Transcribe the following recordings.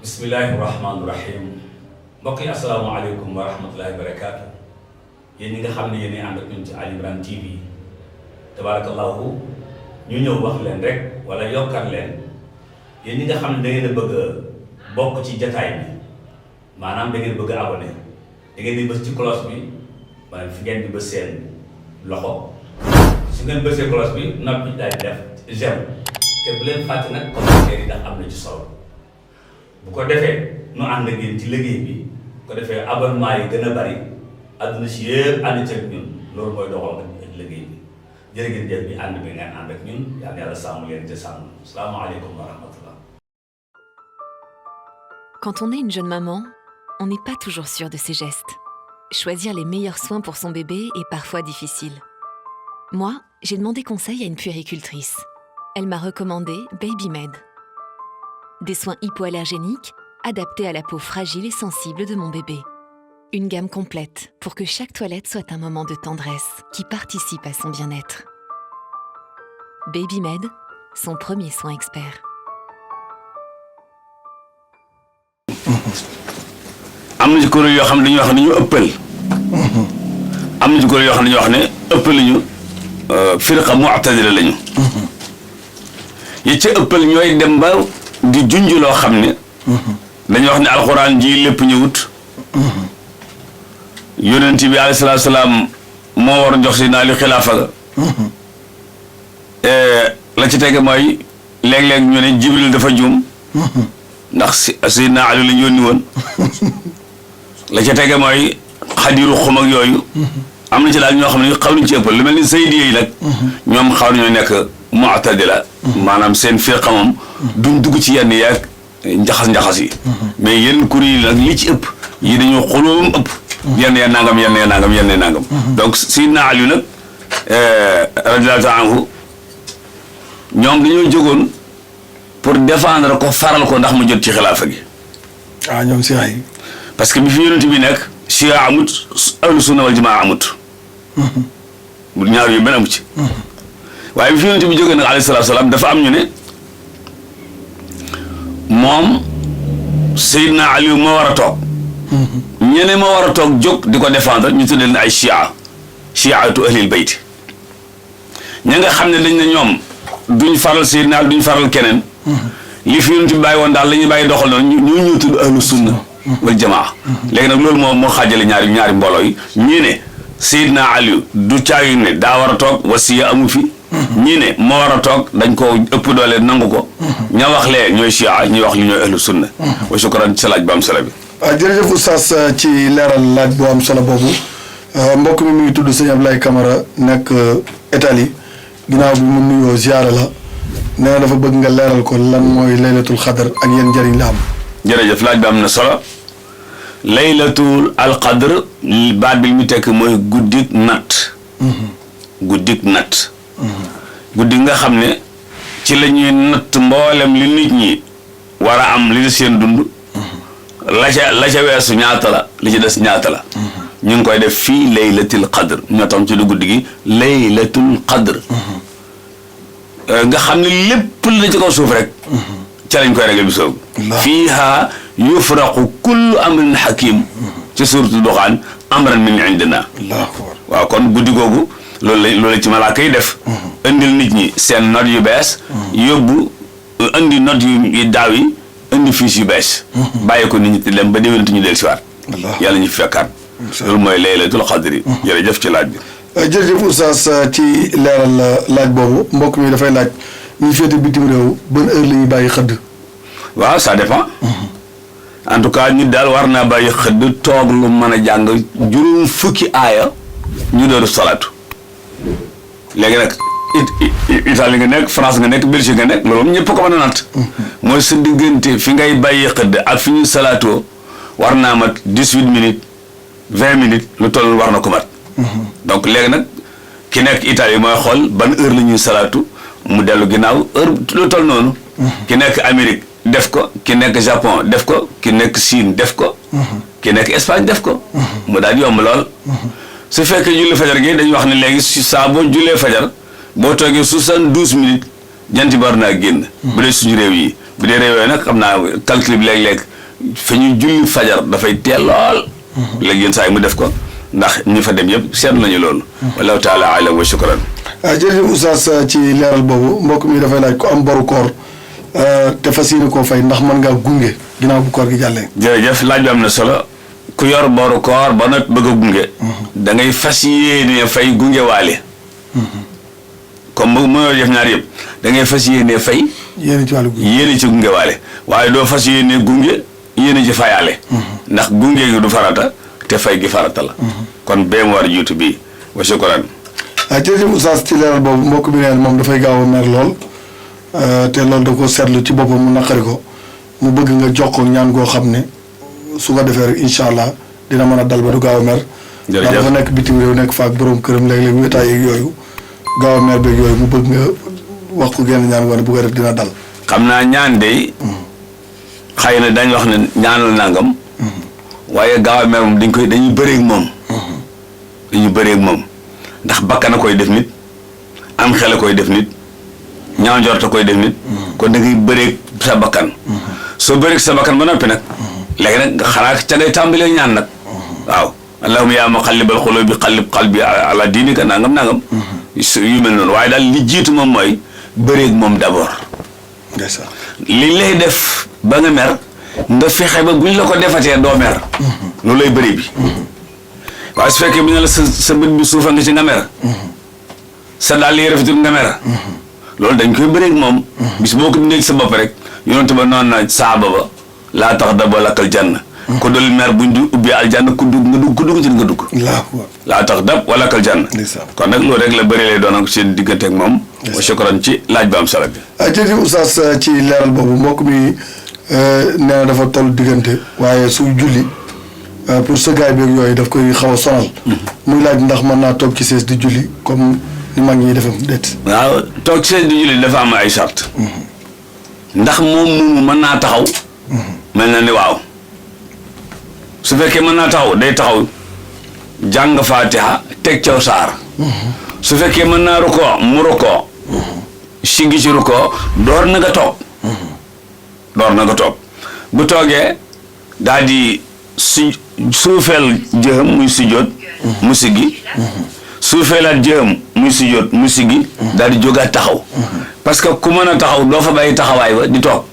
bismillahi rahmaani rahim mbokk yi asalaamaaleykum wa rahmatullahi wa barakaatu yéen ñi nga xam ne yéen ànd ak ñun ci Ali Imran TV tabarakallahu ñu ñëw wax leen rek wala yokkat leen yéen ñi nga xam ne da ngeen a bëgg a bokk ci jataay bi maanaam da ngeen bëgg a abonné da ngeen di bës ci cloche bi maanaam fi ngeen di bës seen loxo su ngeen bësee cloche bi nopp bi daal di def j'aime te bu leen fàtte nag commentaire yi ndax am na ci solo bu ko defee nu ànd ak yéen ci liggéey bi bu ko defee abonnement yi gën a bari àdduna si yëpp ànd ci ak ñun loolu mooy doxal ak liggéey bi jërë ngeen jëf bi ànd bi ngeen ànd ak ñun yal na yàlla sàmm leen te sàmm salaamaaleykum wa rahmatullah. Quand on est une jeune maman, on n'est pas toujours sûr de ses gestes. Choisir les meilleurs soins pour son bébé est parfois difficile. Moi, j'ai demandé conseil à une puéricultrice. Elle m'a recommandé Babymed. Des soins hypoallergéniques adaptés à la peau fragile et sensible de mon bébé. Une gamme complète pour que chaque toilette soit un moment de tendresse qui participe à son bien-être. Babymed, son premier soin expert. am na ci kuréel yoo xam ne dañuy wax ne ñu ëppal am na ci kuréel yoo xam ne dañuy wax ne ëppal lañu firqa mu'tadila lañu yi ca ëppal ñooy dem ba di junj loo xam ne dañuy wax ne alxuraan ji lépp ñëwut yonent bi alayhi salaatu salaam moo war a jox si naa li xilaafa ga la ci tege mooy léeg-léeg ñu ne Jibril dafa juum ndax Seydina Ali lañu yónni woon la ca tege mooy xadiru xum ak yooyu am na ci daal ñoo xam ne xaw nañ ci ëppal lu mel ni saydi yi nag ñoom xaw nañoo nekk mu'tadila maanaam seen firqa moom duñ dugg ci yenn yaag njaxas yi mais yenn kuréel yi nag li ci ëpp yi dañoo xoloom ëpp yenn ya nangam yenn ya nangam yenn ya nangam donc Seydina Ali nag radiyallahu anhu ñoom dañoo jógoon pour défendre ko faral ko ndax mu jot ci xilaafa gi ñoom si ay parce que bi fi yonent bi nekk chia amut ahlu sunna wal jamaa amut ñaar yu benn amu ci waaye bi fi yonent bi jógee nag alayhi salaatu salaam dafa am ñu ne moom Seydina Aliou moo war a toog ñeneen moo war a toog jóg di ko défendre ñu tuddee leen ay chiatu ahlil bayt ña nga xam ne dañ ne ñoom duñ faral Seydina duñ faral keneen li fi yonent bi bàyyi woon daal la ñuy bàyyi doxal noonu ñu tudd ahlu sunna wal jamaa léegi nag loolu moo xaajale ñaari mbooloo yi ñii ne Seydina Aliou du caayu ne daa war a toog wasiya amu fi ñii ne moo war a toog dañ ko ëpp doole nangu ko ña wax lee ñooy chia ñuy wax li ñooy ahlu sunna wa shukran ci sa laaj bu am solo bi jërëjëf oustaz ci leeral laaj bu am solo boobu mbokk mi ngi tudd sëñ Ablaye Camara nekk Italie ginnaaw bi mu nuyoo ziyaara la nee na dafa bëgg nga leeral ko lan mooy laylatul xadar ak yéen njëriñ la am jërëjëf laaj bi am na solo laylatul alqadr baat bi mu tekk mooy guddik natt guddik natt guddi nga xam ne ci la ñuy natt mboolem li nit ñi war a am li seen dund la ca weesu ñaata la li ci des ñaata la ñu ngi koy def fii laylatul qadr ñoo tam ci lu guddi gi laylatul qadr nga xam ne lépp la ci kaw suuf rek ca lañ koy régal bi soobu fiiha yufraqu kullu amrin hakim ci suuratu Duxaan amran min indina waaw kon guddi googu loolu ci malaaka yi def indil nit ñi seen note yu bees yóbbu indi note yu daaw yi indi fiche yu bees bàyyi ko nit ñi te dem ba déwénatu ñu del siwaat yàlla ñu fekkaat loolu mooy laylatul qadri jërëjëf ci laaj bi jërëjëf oustaz ci leeral laaj boobu mbokk mi dafay laaj ñi féete bitim réew ban heure la ñuy bàyyi xëdd waaw ça dépend en tout cas nit daal war naa bàyyi xëdd toog lu mën a jàng juróom fukki aaya ñu dooru salaatu léegi nag Italie nga nekk France nga nekk Belgique nga nekk loolu ñëpp ko mën a natt mooy sa diggante fi ngay bàyyi xëdd ak fi ñu salaatoo war naa mat 18 minutes 20 minutes lu toll war na ko mat donc léegi nag ki nekk Italie mooy xool ban heure la ñuy salaatu mu dellu ginnaaw heure lu toll noonu ki nekk Amérique def ko ki nekk Japon def ko ki nekk Chine def ko ki nekk Espagne def ko mu daal yomb lool su fekkee julli fajar gi dañuy wax ne léegi si saa boo jullee fajar boo toogee 72 minutes jant bi war naa génn bu dee suñu réew yi bu dee réew yooyu nag xam naa calcul bi léeg-léeg fa ñu julli fajar dafay teel lool. léegi yenn saa yi mu def ko ndax ñi fa dem yëpp seetlu nañu loolu. wallahu taala alam wa shukran. jërëjëf oustaz ci leeral boobu mbokk mi dafay laaj ko am boru koor te fas yéene koo fay ndax mën ngaa gunge ginnaaw bu koor gi jàllee. jërëjëf laaj bi am na solo ku yor boru koor ba noppi bëgg a gunge. da ngay fas yéene fay gunge waale. comme mënoo def ñaar yëpp da ngay fas yéene fay. yéene ci wàllu gunge yéene ci gunge waale waaye doo fas yéene gunge yéene ci fayaale. ndax gunge gi du farata te fay gi farata la. kon bee mu war a jiitu bii wa shukran. jërëjëf oustaz ci leeral boobu mbokk bi neen moom dafay gaaw a mer lool te loolu da ko seetlu ci boppam mu naqari ko mu bëgg nga jox ko ñaan goo xam ne su ko defee rek incha allah dina mën a dal ba du gaaw a mer. jërëjëf dafa nekk bitim réew nekk faak borom këram léeg-léeg wéetaay yeeg yooyu gaaw a mer beeg yooyu mu bëgg nga wax ko genn ñaan goo ne bu ko def dina dal. xam naa ñaan de xëy na dañ wax ne ñaanal nangam. waaye gaaw a mer moom dañuy bëreeg moom. dañuy bëreeg moom. ndax bakkan a koy def nit am xel a koy def nit ñaaw njort a koy def nit kon da ngay bëreeg sa bakkan soo bëreeg sa bakkan ba noppi nag léegi nag xanaa ca ngay tàmbalee ñaan nag waaw allahumma yaa muqallibal qulubi qallib qalbi ala diinika nangam yu mel noonu waaye daal li jiitu moom mooy bëreeg moom d'abord li lay def ba nga mer nga fexe ba buñ la ko defatee doo mer loolu lay bëri bi waaye su fekkee bu ñu la sa bët bi suufa nga ci nga mer sa daal yi rafetul nga mer loolu dañ koy bëreeg moom bis boo ko bindee ci sa bopp rek yonent ba noonu na saaba ba laa tax da ba lakkal jann ku dul mer buñ du ubbi aljanna ku dugg ci nga dugg laa tax dab wala kal jann kon nag loolu rek la bëri lay doon ak seen diggante ak moom wa shukran ci laaj ba am solo bi jërëjëf oustaz ci leeral boobu mbokk mi nee na dafa toll diggante waaye su julli pour sëggaay beeg yooyu daf koy xaw a sonal. muy laaj ndax mën naa toog ci sees di julli comme ni mag ñi defam déet. waaw toog ci sees di julli dafa am ay charte ndax moom mën naa taxaw. mel na ni waaw su fekkee mën naa taxaw day taxaw jàng faatiha teg caw saar. su fekkee mën naa rukkoo mu rukkoo. siggi ci rukkoo door na nga toog. bu toogee daal di suufeel jëxam muy sujjóot mu siggi suufeelaat jëxam muy sujjóot mu siggi daal di jógaat taxaw parce que ku mën a taxaw doo fa bàyyi taxawaay ba di toog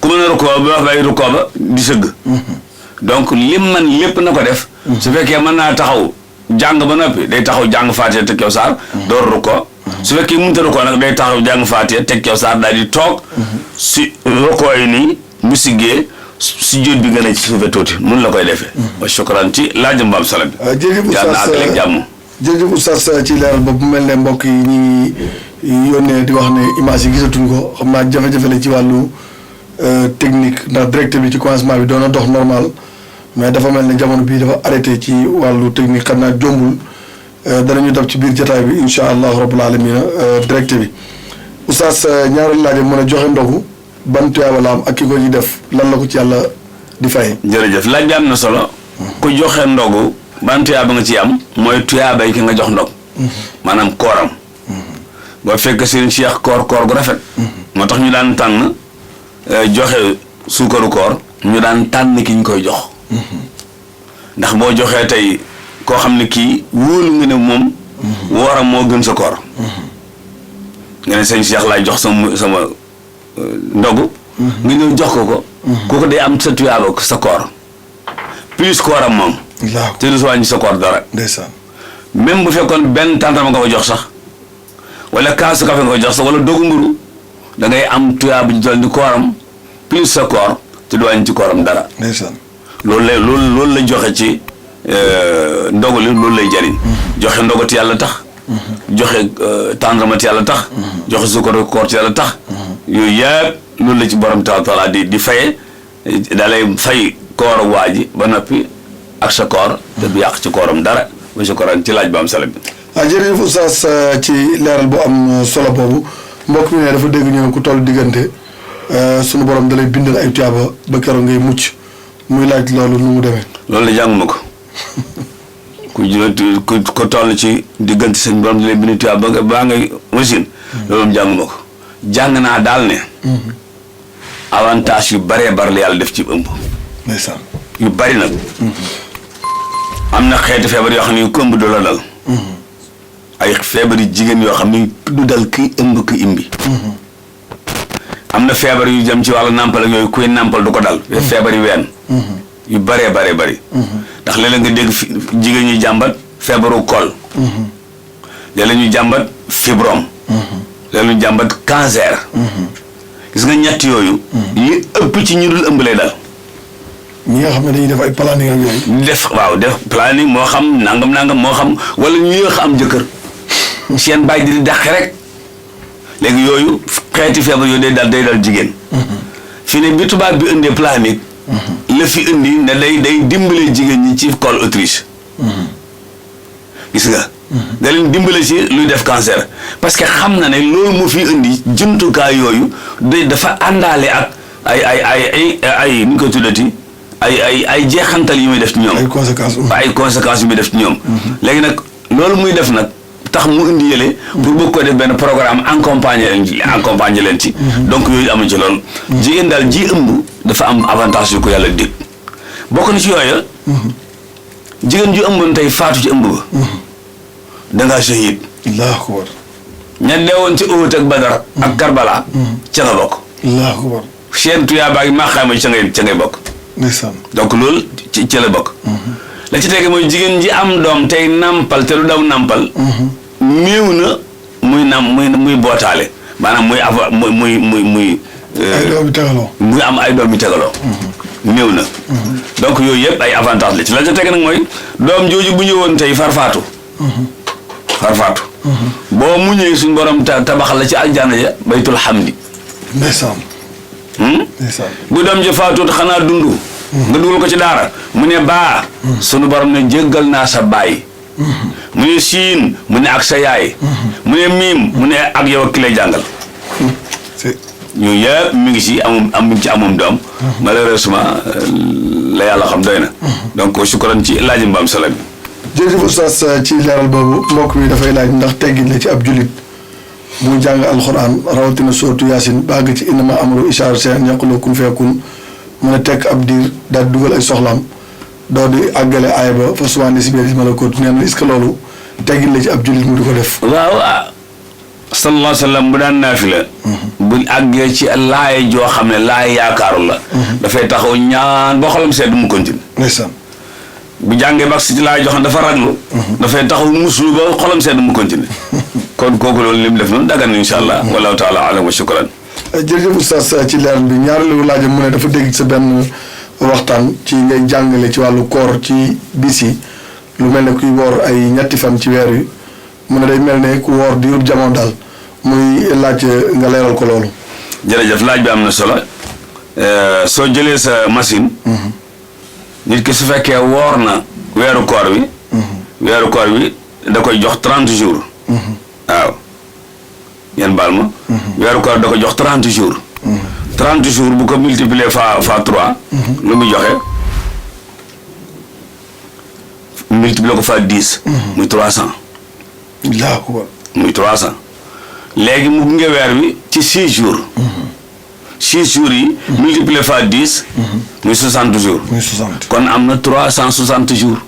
ku mën a rukkoo doo fa bàyyi rukkoo ba di sëgg donc lim man lépp na ko def su fekkee mën naa taxaw jàng ba noppi day taxaw jàng faatiha teg caw saar door rukkoo su fekkee mënta rukkoo nag day taxaw jàng faatiha teg caw saar daal di toog si rukkoo yi nii mu siggee si jóot bi gën a ci suufe tuuti mun la koy defee. wa shukran ci laaj mbaam sala bi. jërëjëf oustaz ci leeral boobu mu mel ne mbokk yi ñu ngi yónnee di wax ne image yi gisatuñ ko xam naa jafe-jafe la ci wàllu technique ndax direct bi ci commencement bi doon na dox normal mais dafa mel ne jamono bii dafa arrêté ci wàllu technique xam naa jombul danañu dab ci biir jotaay bi incha allahu rabbul alamina direct bi oustaz ñaareelu laaj mën a joxe ndogu. ban tuyaaba la am ak ki ko ci def lan la ko ci yàlla di fay. jërëjëf laaj bi am na solo. ku joxe ndogu ban tuyaaba nga ci am mooy tuyaaba yi ki nga jox ndog. maanaam kooram. boo fekk seen Cheikh koor gu rafet. moo tax ñu daan tànn joxe suukaru koor ñu daan tànn ki ñu koy jox. ndax boo joxee tey koo xam ne kii wóolu nga ne moom. wooram moo gën sa koor. nga ne sëñ Cheikh laay jox sama ndogu nga ñëw jox ko kooku day am sa tuyaaba sa koor plus kooram moom te du wàññi sa koor dara ndeysaan même bu fekkoon benn tàndarma nga ko jox sax wala kaasu kafe nga ko jox sax wala dogu mburu da ngay am tuyaaba ji toll ni kooram plus sa koor te du wàññi ci kooram dara ndeysaan loolu la joxe ci ndogu li loolu lay jariñ joxe ndogati yàlla tax joxe tàndarmati yàlla tax joxe sukkaru koor ci yàlla tax yooyu yëpp loolu la ci borom taala di faye da lay fay koor waa ji ba noppi ak sa koor te du yàq ci kooram dara ba sa kooram ci laaj ba am solo bi jërëjëf oustaz ci leeral bu am solo boobu mbokk mi ne dafa dégg ñu ne ku toll diggante sunu borom da lay bindal ay tuyaaba ba keroog ngay mucc muy laaj loolu nu mu demee loolu la jànguma ko ku toll ci diggante seen borom da lay bindal tuyaaba baa ngay machine loolu jànguma ko jàng naa daal ne avantage yu baree bari la yàlla def ci ëmb. ndeysaan. yu bari nag. am na xeeti feebar yoo xam ne ku ëmb du la dal. ay feebar yu jigéen yoo xam ne du dal ki ëmb ki imbi. am na feebar yu jëm ci wàllu nàmpal ak yooyu kuy nàmpal du ko dal. feebar yu ween. yu baree bari. ndax léeg-léeg nga dégg jigéen ñi jàmbat feebaru kol. léeg-léeg ñu jàmbat fibrome. léeg-léeg ñu jàmbat cancer. gis nga ñett yooyu. li ëpp ci ñu dul ëmb lay dal. ñi nga xam ne dañuy def ay planning ak yooyu. def planning moo xam nangam moo xam wala ñu yéex am jëkkër. seen bàyyi di dàq rek. léegi yooyu xeeti feebar yooyu day dal jigéen. fi ne bi tubaab bi indee planning. la fi indi ne day dimbale jigéen ñi ci col Autriche. gis nga. da leen dimbale ci luy def cancer parce que xam na ne loolu mu fi indi jumtukaay yooyu dafa àndaale ak ay ni ñu ko tuddati ay jeexantal yu muy def ci ñoom. ay conséquences yu muy def ci ñoom. léegi nag loolu muy def nag tax mu indi yële. pour bëgg ko def benn programme accompagner leen ci. donc yooyu amu ci loolu. jigéen daal ji ëmb dafa am avantage yu ko yàlla dig bokk na ci yooyu. jigéen ju ëmboon tey faatu ci ëmb ba. dangaa shahid. Allahu akbar. ña deewoon ci Uhud ak Badar ak Karbala. ca nga bokk. Allahu akbar. seen tuyaaba ak maqaama ca ngay bokk. ndeysaan. donc loolu ci la bokk. la ci tege mooy jigéen ji am doom tey nampal te du daw nampal. néew na muy bootaale maanaam muy ay doom yu tegaloo. muy am ay doom yu tegaloo. néew na. donc yooyu yëpp ay avantage la ci la ca tege nag mooy doom jooju bu ñëwoon tey farfaatu. boo muñee suñ borom tabaxal la ci aljana ja baytul hamdi. ndeysaan. ndeysaan. bu doom ji faatuut xanaa dund. nga dugal ko ci daara mu ne baa. sunu borom ne jéggal naa sa baay. mu ne siin mu ne ak sa yaay. mu ne miim mu ne ak yow ak ki lay jàngal. yooyu yëpp mi ngi ci amum doom. malheureusement la yàlla xam doy na. donc shukran ci laaj mbaam sala bi. jërëjëf oustaz ci leeral boobu mbokk mi dafay laaj ndax teggin la ci ab julit bu jàng alxuraan rawatina sootu yaasin bàgg ci innama amru ishaar seen yaqulu kun fayakun mën a tekk ab diir daal di dugal ay soxlaam doo di àggale aaya ba fa subhaana si biir malakut nee na est-ce que loolu teggin la ci ab julit mu di ko def. waaw sallallahu alayhi wa sallam bu daan naafila. bu àggee ci laay joo xam ne laay yaakaaru la. dafay taxaw ñaan ba xolam sedd mu continue. ndeysaan. bu jàngee ba si laay joxoon dafa raglu. dafay taxaw muslu ba xolam sedd mu continue. kon kooku loolu li mu def noonu dagan incha allah. wallahu taala alam wa shukran. jërëjëf oustaz ci leeral bi ñaareelu laajam mu ne dafa dégg sa benn waxtaan ci ngay jàngale ci wàllu koor ci bis yi lu mel ne kuy woor ay ñetti fan ci weer wi mu ne day mel ne ku woor diirub jamono daal muy laaj nga leeral ko loolu. jërëjëf laaj bi am na solo soo jëlee sa machine. nit ki su fekkee woor na weeru koor wi. weeru koor wi da koy jox 30 jours. waaw ngeen baal ma. weeru koor da koy jox 30 jours. 30 jours bu ko multiplier fois 3. lu muy joxe multiplier ko fois 10. muy 300. muy 300. léegi mu gunge weer wi ci 6 jours. 6 jours yi. multiplier fois 10. muy 60 jours. muy 60. kon am na 360 jours.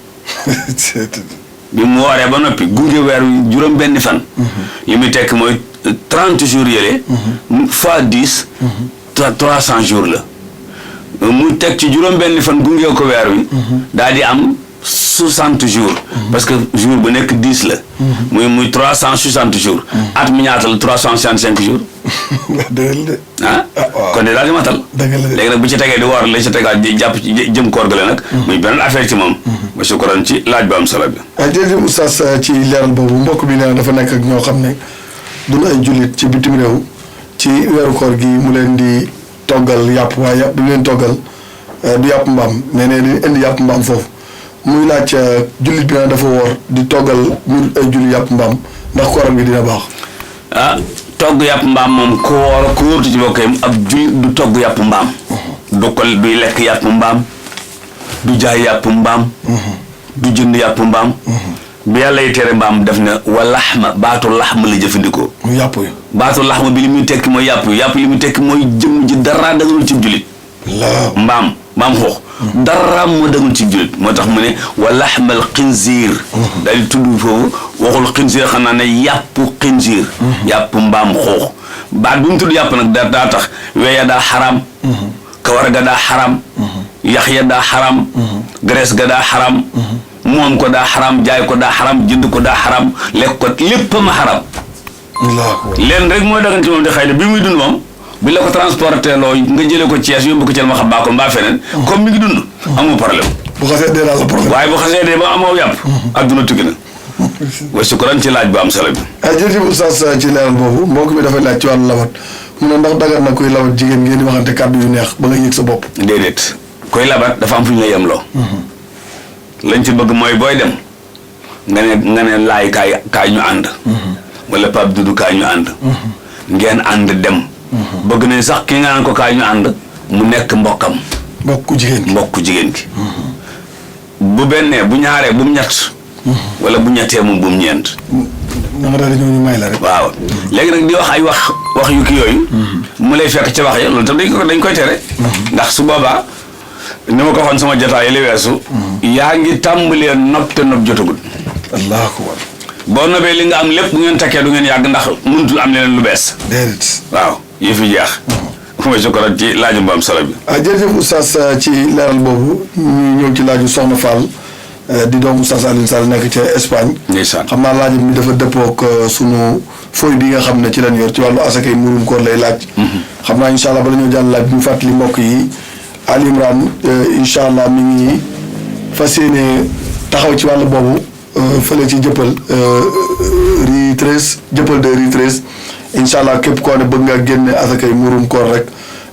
bi mu wooree ba noppi gunge weer wi juróom benni fan. li muy tekk mooy 30 jours yële. fois 10. 300 jours la. mu teg ci juróom benni fan gunge ko weer wi. daal di am 60 jours. parce que jour bu nekk 10 la. muy 360 jours. at mi ñaata la 365 jours. dëgg la. ah kon de daal di matal. dëgg la léegi nag bu ci tegee di woor la ci tegaat di jàpp ci jëm koor ga la nag. muy beneen affaire ci moom. ba shukran ci laaj ba am solo bi. jërëjëf oustaz ci leeral boobu mbokk bi nee na dafa nekk ak ñoo xam ne duñu ay jullit ci bitim réew ci weeru koor gi mu leen di toggal yàpp waaye yàpp bi mu leen toggal du yàpp mbaam nee na di indi yàpp mbaam foofu muy laaj jullit bi nag dafa woor di toggal ñu ay jullit yàpp mbaam ndax kooram gi dina baax. togg yàpp mbaam moom ku woor ku wóortu ci bokkam ab jullit du togg yàpp mbaam. duy lekk yàpp mbaam. du jaay yàpp mbaam. du jënd yàpp mbaam. bi yàlla yi tere mbaam def na wa laxma baatu laxma la jëfandikoo. mu yàpp yi. baatu laxma bi li muy tekki mooy yàpp li muy tekki mooy jëm ji dara daganul ci jullit. mbaam xoox. dara moo daganul ci jullit moo tax mu ne wa laxmal xinziir. daal di tudd foofu waxul xinziir xam naa ne yàpp xinziir. yàpp mbaam xoox baat bi mu tudd yàpp nag daa tax weya daa xaraam. kawar ga daa xaraam. yax ya daa xaraam. graisse ga daa xaraam. moom ko daa xaram jaay ko daa xaram jënd ko daa xaram lekk ko lépp ma xaram. leen rek mooy dagan ci moom di xëy na bi muy dund moom bi la ko transporté loo nga jëlee ko Thiès yóbbu ko Thiel ma xam baa ko mbaa feneen. comme mi ngi dund amoo problème. bu xasee dee daal la problème. waaye bu xasee dee ba amoo yàpp. adduna tukki na. wa shukran ci laaj bu am solo bi. jërëjëf oustaz ci leeral boobu mbokk mi dafay laaj ci wàllu labat mu ne ndax dagar na kuy labat jigéen ngeen di waxante kàddu yu neex ba nga yëg sa bopp. déedéet koy labat dafa am fu ñu la yemloo. lañ ci bëgg mooy booy dem nga ne laay kaay ñu ànd. wala Pape Doudou kaay ñu ànd. ngeen ànd dem. bëgg nañ sax ki nga naan ko kaay ñu ànd mu nekk mbokkam. mbokku jigéen ki. bu bennee bu ñaaree bu mu ñett. wala bu ñettee moom bu mu ñeent. na nga daal di ñëw ñu may la rek. waaw léegi nag di wax ay wax yu ki yooyu. mu lay fekk ca wax ya loolu tam dañ koy tere. ndax su boobaa. ni ma ko waxoon sama jotaay li weesu. yaa ngi tàmbalee nopp te nopp jotagul. allahu akbar. boo nobee li nga am lépp bu ngeen takkee du ngeen yàgg ndax mënutul am leneen lu bees. déedéet. waaw yëf yi jeex. mooy sukkandiku ci laaju bu am solo bi. jërëjëf oustaz ci leeral boobu ñu ñëw ci laaju Soxna Fall di doomu oustaz Alioune Sall nekk ca Espagne. ndeysaan xam naa laajam mi dafa dëppook sunu fooy bi nga xam ne ci lañ yor ci wàllu asakay murum koor lay laaj. xam naa incha allah bala ñoo jàll laaj bi ñu fàttali mbokk yi. Ali Imran incha allah mi ngi fas yéene taxaw ci wàll boobu fële ci jëppal Rue 13 jëppal de Rue 13 incha allah képp koo ne bëgg nga génne asakay murum koor rek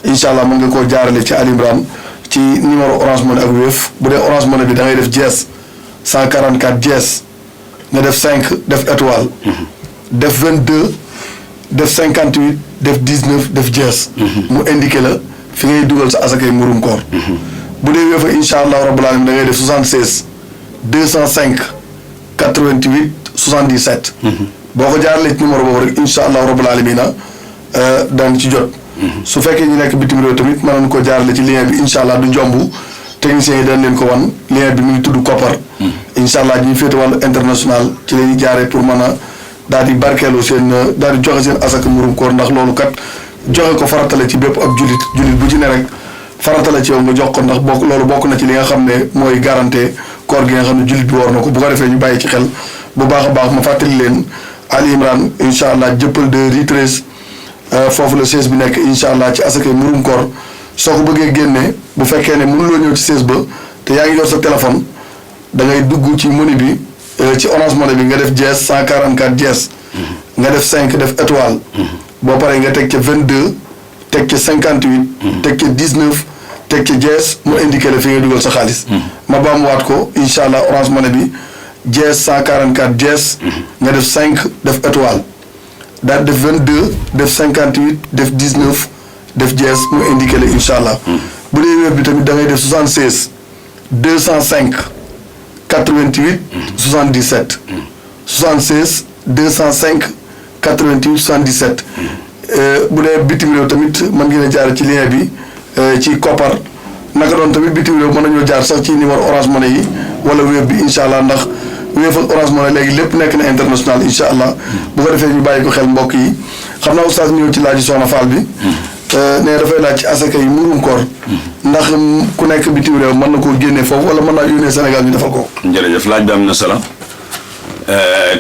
incha allah mën nga koo jaarale ci Ali Imran ci numéro Orange Money ak Wave bu dee Orange Money bi da ngay def dièse 144 dièse nga def 5 def étoile. def 22 def 58 def 19 def dièse. mu indiqué la. fi ngay dugal sa asakay murum koor. bu dee Wave incha allah rabbul alamin da ngay def 76 205 88 77. boo ko jaaralee ci numéro boobu rek incha allah rabbul alamin daan ci jot. su fekkee ñu nekk bitim réew tamit mën nañu ko jaarale ci lien bi incha allah du njomb techniciens yi dañ leen ko wan lien bi mu ngi tudd Koppar. incha allah ñuy féete wàllu international ci la ñuy jaaree pour mën a daal di barkeelu seen daal di joxe seen asaka murum koor ndax loolu kat. joxe ko faratale ci bépp ab jullit bu ci ne rek faratale ci yow nga jox ko ndax loolu bokk na ci li nga xam ne mooy garanté koor gi nga xam ne jullit bi war na ko bu ko defee ñu bàyyi ci xel bu baax a baax ma fàttali leen Ali Imran incha allah jëppal de Rue 13 foofu la chaise bi nekk incha allah ci asakay murum koor soo ko bëggee génnee bu fekkee ne mënuloo ñëw ci chaise ba te yaa ngi yor sa téléphone da ngay dugg ci menu bi ci Orange Money bi nga def dièse 144 dièse nga def 5 def étoile. boo paree nga teg ca 22 teg ca 58. teg ca 19 teg ca dièse mu indiqué la fi ngay dugal sa xaalis. ma baamuwaat ko incha allah Orange Money bi dièse 144 dièse. nga def 5 def étoile. daal def 22 def 58 def 19 def dièse mu indiqué la incha allah. bu dee Wave bi tamit da ngay def 76 205 88 77. 76 205. 88 77 bu dee bitim réew tamit mën ngeen a jaar ci lien bi ci Koppar naka doon tamit bitim réew mën nañoo jaar sax ci numéro Orange Money yi wala Wave bi incha allah ndax Wave ak Orange Money léegi lépp nekk na international incha allah bu ko defee ñu bàyyi ko xel mbokk yi xam naa oustaz ñëw ci laaj Soxna Fall bi ne dafay laaj ci asaka yi murum koor ndax ku nekk bitim réew mën na koo génnee foofu wala mën naa yónnee Sénégal ñu defal ko. jërëjëf laaj bi am na solo.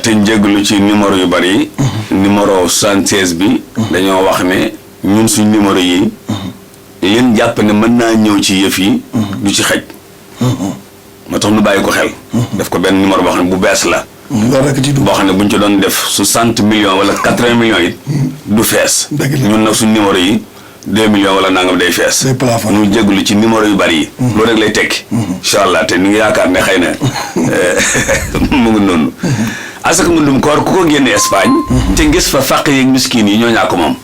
te njéglu ci numéro yu bari yi. numéro 76 bi. dañoo wax ne ñun suñ numéro yi. yéen jàpp ne mën naa ñëw ci yëf yi. du ci xej. moo tax nu bàyyi ko xel. def ko benn numéro boo xam ne bu bees la. loolu rek ci dugg boo xam ne bu ñu ci doon def 60 millions wala 80 millions it. du fees. ñun nag suñ numéro yi 2 millions wala nangam day fees. day plafond ñu jéglu ci numéro yu bari yi. loolu rek lay tekki. incha allah te ni ngi yaakaar ne xëy na mu ngi noonu. asaka mundum koor ku ko génne Espagne. te gis fa fàq yeeg miskin yi ñoo ñaa ko moom.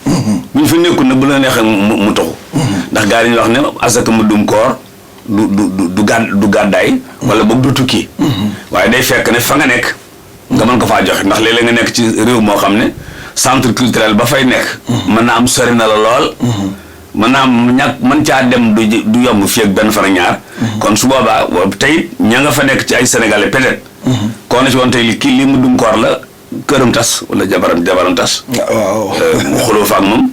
bu ñu fa nekkul nag bu la neexee mu taxu. ndax gars yi ñu wax ne asaka mundum koor du gàddaay. wala boog du tukki. waaye day fekk ne fa nga nekk nga mën ko faa joxe ndax léeg-léeg nga nekk ci réew moo xam ne centre culturel ba fay nekk mën na am sori na la lool mën naa am ñàkk mën caa dem du yomb fii ak benn fan ak ñaar kon su boobaa tey ña nga fa nekk ci ay sénégalais peut-être koo na ci woon tey kii li mu dum koor la këram tas wala jabaram tas waaw mu xuloo fa ak moom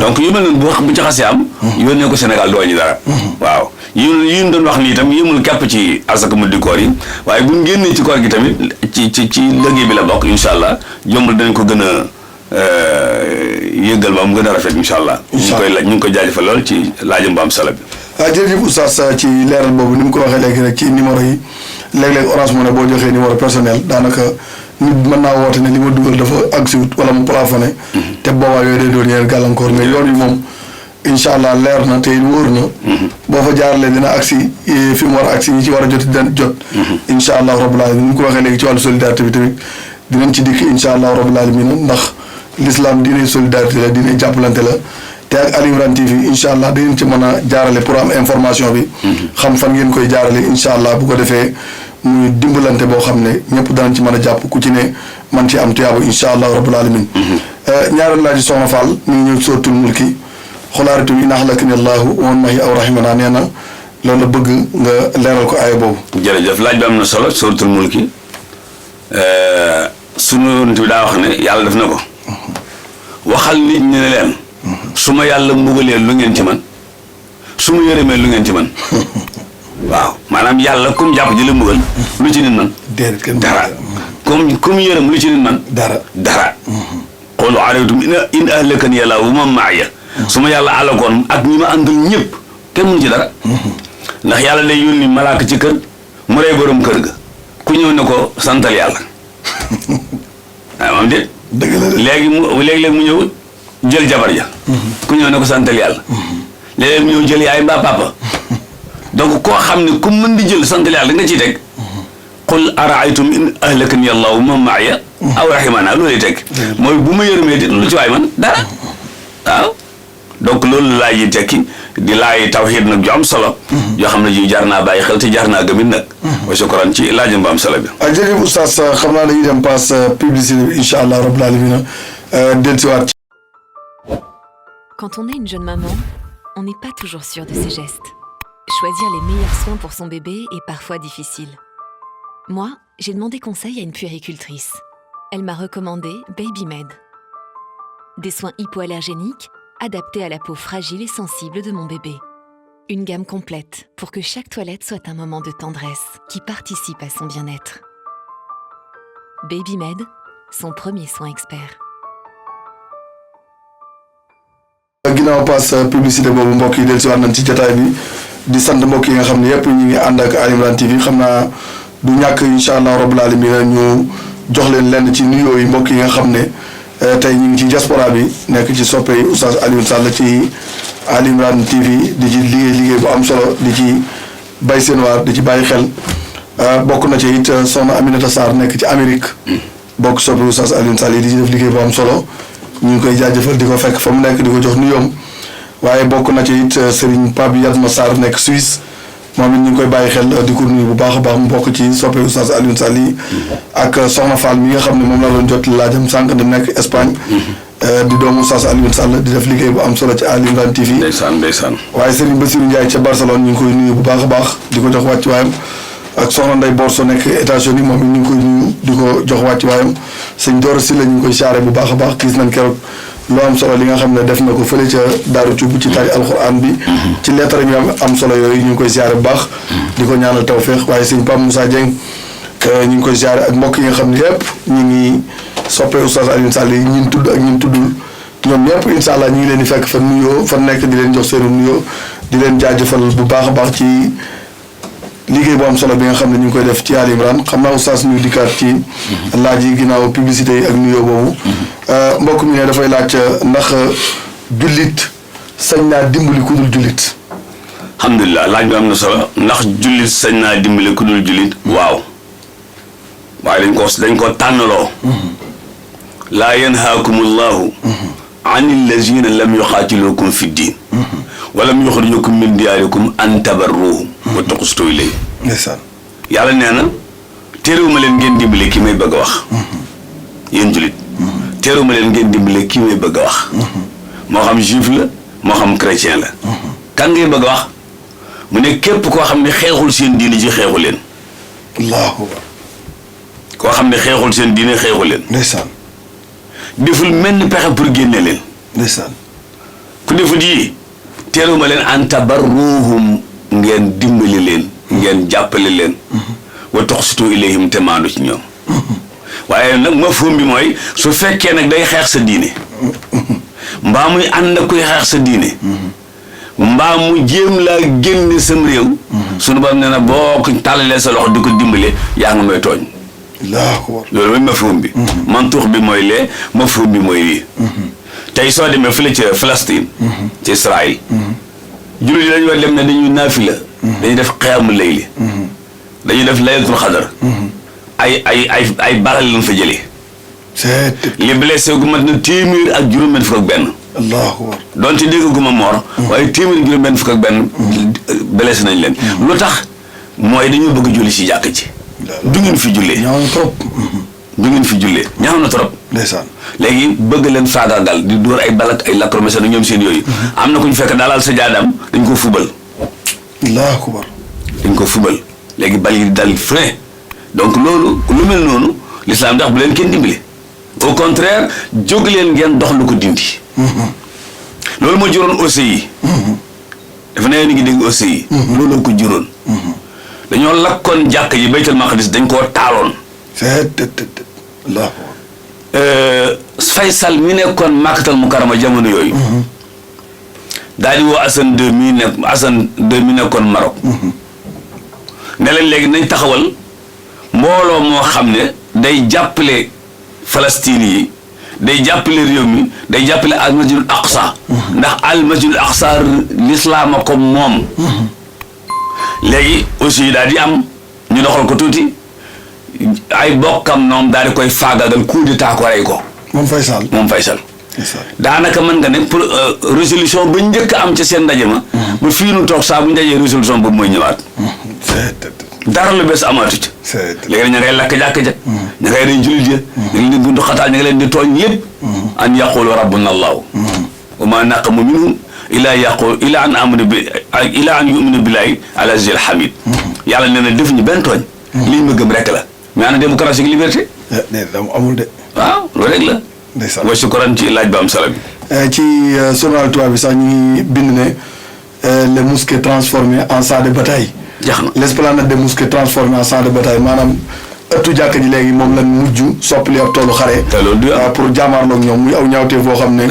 donc yu mel noonu bu ci xasee am yónnee ko Sénégal doo ñu dara waaw yi ñu doon wax nii itam yëmul képp ci asaka mu di koor yi waaye bu ñu génnee ci koor gi tamit ci liggéey bi la bokk incha allah jombul danañ ko gën a yëggal ba mu gën a rafet incha allah ñu ngi koy jaajëfal lool ci laajam bu am solo bi jërëjëf oustaz ci leeral boobu ni mu ko waxee léegi rek ci numéro yi léeg-léeg Orange Money boo joxee numéro personnel daanaka nit mën naa woote ne li ma dugal dafa agsiwut wala mu plafonné te boobaa yooyu day doon ñeen gàllankoor mais yoon yi moom incha allah leer na te wóor na boo fa jaaralee dina agsi fi mu war a agsi ñi ci war a jot dina jot incha allah rabbul alamin ni mu ko waxee léegi ci wàllu solidarité bi tamit dinañ ci dikk incha allah rabbul alamin ndax l'islam diine solidarité la diine jàppalante la te ak Ali Imran TV incha allah da ngeen ci mën a jaarale pour am information bi xam fan ngeen koy jaarale incha allah bu ko defee muy dimbalante boo xam ne ñëpp danañ ci mën a jàpp ku ci ne man ci am tuyaabu incha allah rabbul alamin ñaareel laaj soxna Fall mi ngi ñëw sóotul mulki xulaaritum in ahlakani allahu wa man mahi aw rahimana nee na loolu la bëgg nga leeral ko aaya boobu jërëjëf laaj bi am na solo sóotul mulki sunu yonent bi daa wax ne yàlla def na ko waxal nit ñi ne leen su ma yàlla mbugalee lu ngeen ci man su ma yërëmee lu ngeen ci man waaw maanaam yàlla kum jàpp ji la mbugal lu ci nit man dara kum yërëm lu ci nit man dara qul araytum in ahlakani yàlla wa man maaya su ma yàlla alakoon ak ñi ma àndal ñëpp kenn mënu ci dara ndax yàlla day yónni malaaka ci kër mu rey borom kër ga ku ñëw ne ko santal yàlla waaw moom déet léegi-léeg mu ñëw jël jabar ja ku ñëw ne ko santal yàlla léeg-léeg mu ñëw jël yaay mbaa papa donc koo xam ne ku mën di jël santal yàlla nga ciy teg qul araaytum in ahlakani allahu man maaya aw rahimana loolu lay teg mooy bu ma yërëmee di lu ci waay man dara waaw donc loolu laaj yi tekki di laaj tawxiid nag ju am solo yoo xam ne ji jar naa bàyyi xel te jar naa gëmit nag wa shukran ci laajam bu am solo bi jërëjëf oustaz xam naa dañuy dem passe publicité bi incha allah rabbul alamin dellusiwaat. Quand on est une jeune maman, on n'est pas toujours sûr de ses gestes. Choisir les meilleurs soins pour son bébé est parfois difficile. Moi, j'ai demandé conseil à une puéricultrice. Elle m'a recommandé BabyMed. Des soins hypoallergéniques adaptés à la peau fragile et sensible de mon bébé. Une gamme complète pour que chaque toilette soit un moment de tendresse qui participe à son bien-être. BabyMed, son premier soin expert. ginnaaw passe publicité boobu mbokk yi dellusiwaat nañ ci jotaay bi di sant mbokk yi nga xam ne yëpp ñu ngi ànd ak Ali Imran TV xam naa du ñàkk incha allah rabbul alamin ñu jox leen lenn ci nuyoo yi mbokk yi nga xam ne tey ñu ngi ci diaspora bi nekk ci soppe yi Oustaz Alioune Sall ci Ali Imran TV di ci liggéey bu am solo di ci bay seen waar di ci bàyyi xel bokk na ci it soxna Aminata Sarr nekk ci Amérique bokk soppe Oustaz Alioune Sall yi di ci def liggéey bu am solo ñu ngi koy jaajëfal di ko fekk fa mu nekk di ko jox nuyoom waaye bokk na ci it Serigne Pape Yatma Sarr nekk Suisse moom it ñu ngi koy bàyyi xel di ko nuyu bu baax a baax mu bokk ci soppe Oustaz Alioune Sall yi ak Soxna Fall mi nga xam ne moom la doon jot laajam sànq di nekk Espagne di doomu Oustaz Alioune Sall di def liggéey bu am solo ci Ali Imran TV ndeysaan waaye Serigne Bassirou Ndiaye ca Barcelone ñu ngi koy nuyu bu baax a baax di ko jox wàcc waayam ak Soxna Ndeye Borso nekk États-Unis moom it ñu ngi koy nuyu di ko jox wàcc waayam sëñ Doro Sylla ñu ngi koy saare bu baax a baax gis nañ keroog loo am solo li nga xam ne def na ko fële ca Daaru Cubb ci tari alxuraan bi ci lettre ñu am solo yooyu ñu ngi koy siyaare bu baax di ko ñaanal tawféex waaye sëñ Pape Moussa Dieng ñu ngi koy siyaare ak mbokk yi nga xam ne yëpp ñu ngi soppee Oustaz Alioune Sall yi ñun tudd ak ñun tuddul ñoom ñëpp incha allah ñu ngi leen di fekk fa nuyoo fa nekk di leen jox seenu nuyoo di leen jaajëfal bu baax a baax ci liggéey bu am solo bi nga xam ne ñu ngi koy def ci Ali Imran xam naa oustaz ñu dikkaat ci laaj yi ginnaaw publicité yi ak nuyoo boobu mbokk mi ne dafay laaj ndax jullit sañ naa dimbali ku dul jullit. alhamdulilah laaj bi am na solo ndax jullit sañ naa dimbali ku dul jullit waaw waaye dañ ko tànnaloo laa yanhaakum allahu an allazina lam yuqaatilukum fi ddin wa lam yuxrijukum min diyaarikum an tabarruhum wa tuqsitu ilayhim ndeysaan yàlla nee na teerewuma leen ngeen dimbale ki may bëgg a wax yéen jullit teerewuma leen ngeen dimbale ki may bëgg a wax moo xam juif la moo xam chrétien la kan ngay bëgg a wax mu ne képp koo xam ne xeexul seen diine ci xeexu leen allahu akbar koo xam ne xeexul seen diine xeexu leen ndeysaan deful menn pexe pour génne leen ndeysaan ku defut yi teerewuma leen an tabarruhum ngeen dimbali leen ngeen jàppale leen wa tuqsitu ilayhim te maandu ci ñoom waaye nag mafhum bi mooy su fekkee nag day xeex sa diine mbaa muy ànd ak kuy xeex sa diine mbaa mu jéem laa génne sam réew sunu bam ne na boo ko tàllalee sa loxo di ko dimbale yaa nga may tooñ loolu mooy mafhum bi mantuux bi mooy lee mafhum bi mooy lii tey soo demee fële ca Palestine ci Israël jullit yi dañu war dem ne dañuy naafila dañuy def xiyaamu layli dañuy def laylatul xadar ay baral lañ fa jëlee li blessé gu mat na téeméer ak juróom-benn fukk ak benn allahu akbar doon ci dégg gu ma moor waaye téeméer ak juróom-benn fukk ak benn blessé nañ leen lu tax mooy dañoo bëgg julli si jàkk ci du ngeen fi jullee ñaaw na trop du ngeen fi jullee ñaaw na trop ndeysaan léegi bëgg leen faagaagal di dóor ay balak ay lacrymogène ñoom seen yooyu am na ku ñu fekk daalal sa jaadam dañ ko fubal allahu akbar dañ ko fubal léegi bal yi dal frein donc loolu lu mel noonu l'islam ndax bu leen kenn dimbali au contraire jóg leen ngeen dox lu ko dindi loolu moo juróon OCI dafa ne ni ngi dégg OCI loolu ko juróon dañoo lakkoon jàkk yi baytul maqdis dañ koo taaloon Faysal mi nekkoon Makkatal Mukarrama jamono yooyu daal di woo Hassan II mi nekkoon Maroc ne leen léegi nañ taxawal mbooloo moo xam ne day jàppale Palestine yi day jàppale réew mi day jàppale al masjidul aqsa ndax al masjidul aqsa l'islam a ko moom léegi aussi daal di am ñu doxal ko tuuti ay bokkam noonu daal di koy faagagal coup d'état ko rey ko moom Faysal daanaka mën nga ne pour résolution ba njëkk am ca seen ndaje ma ba fii nu toog saa bu ñu dajee résolution boobu mooy ñëwaat dara lu bees amaatu ci léegi ña ngay lakk jàkk ja ña ngay rey jullit ya ña ngi leen di bundu xataal ña ngi leen di tooñ lépp an yaqulu rabbuna allahu wa ma naqamu minhum ila an yuminu billahi al aziz al hamid yàlla nee na def ñu benn tooñ liñ ma gëm rek la mais ana démocratie ak liberté amul de waaw loolu rek la ndeysaan wa shukran ci laaj ba am solo bi ci journal tubaab bi sax ñu ngi bind ne les mosquées transformées en champs de bataille jax na l'esplanade des mosquées transformées en champs de bataille maanaam ëttu jàkk ji léegi moom lañ mujj soppali ab toolu xare te loolu du pour jaamaarloog ñoom muy aw ñaawtee boo xam ne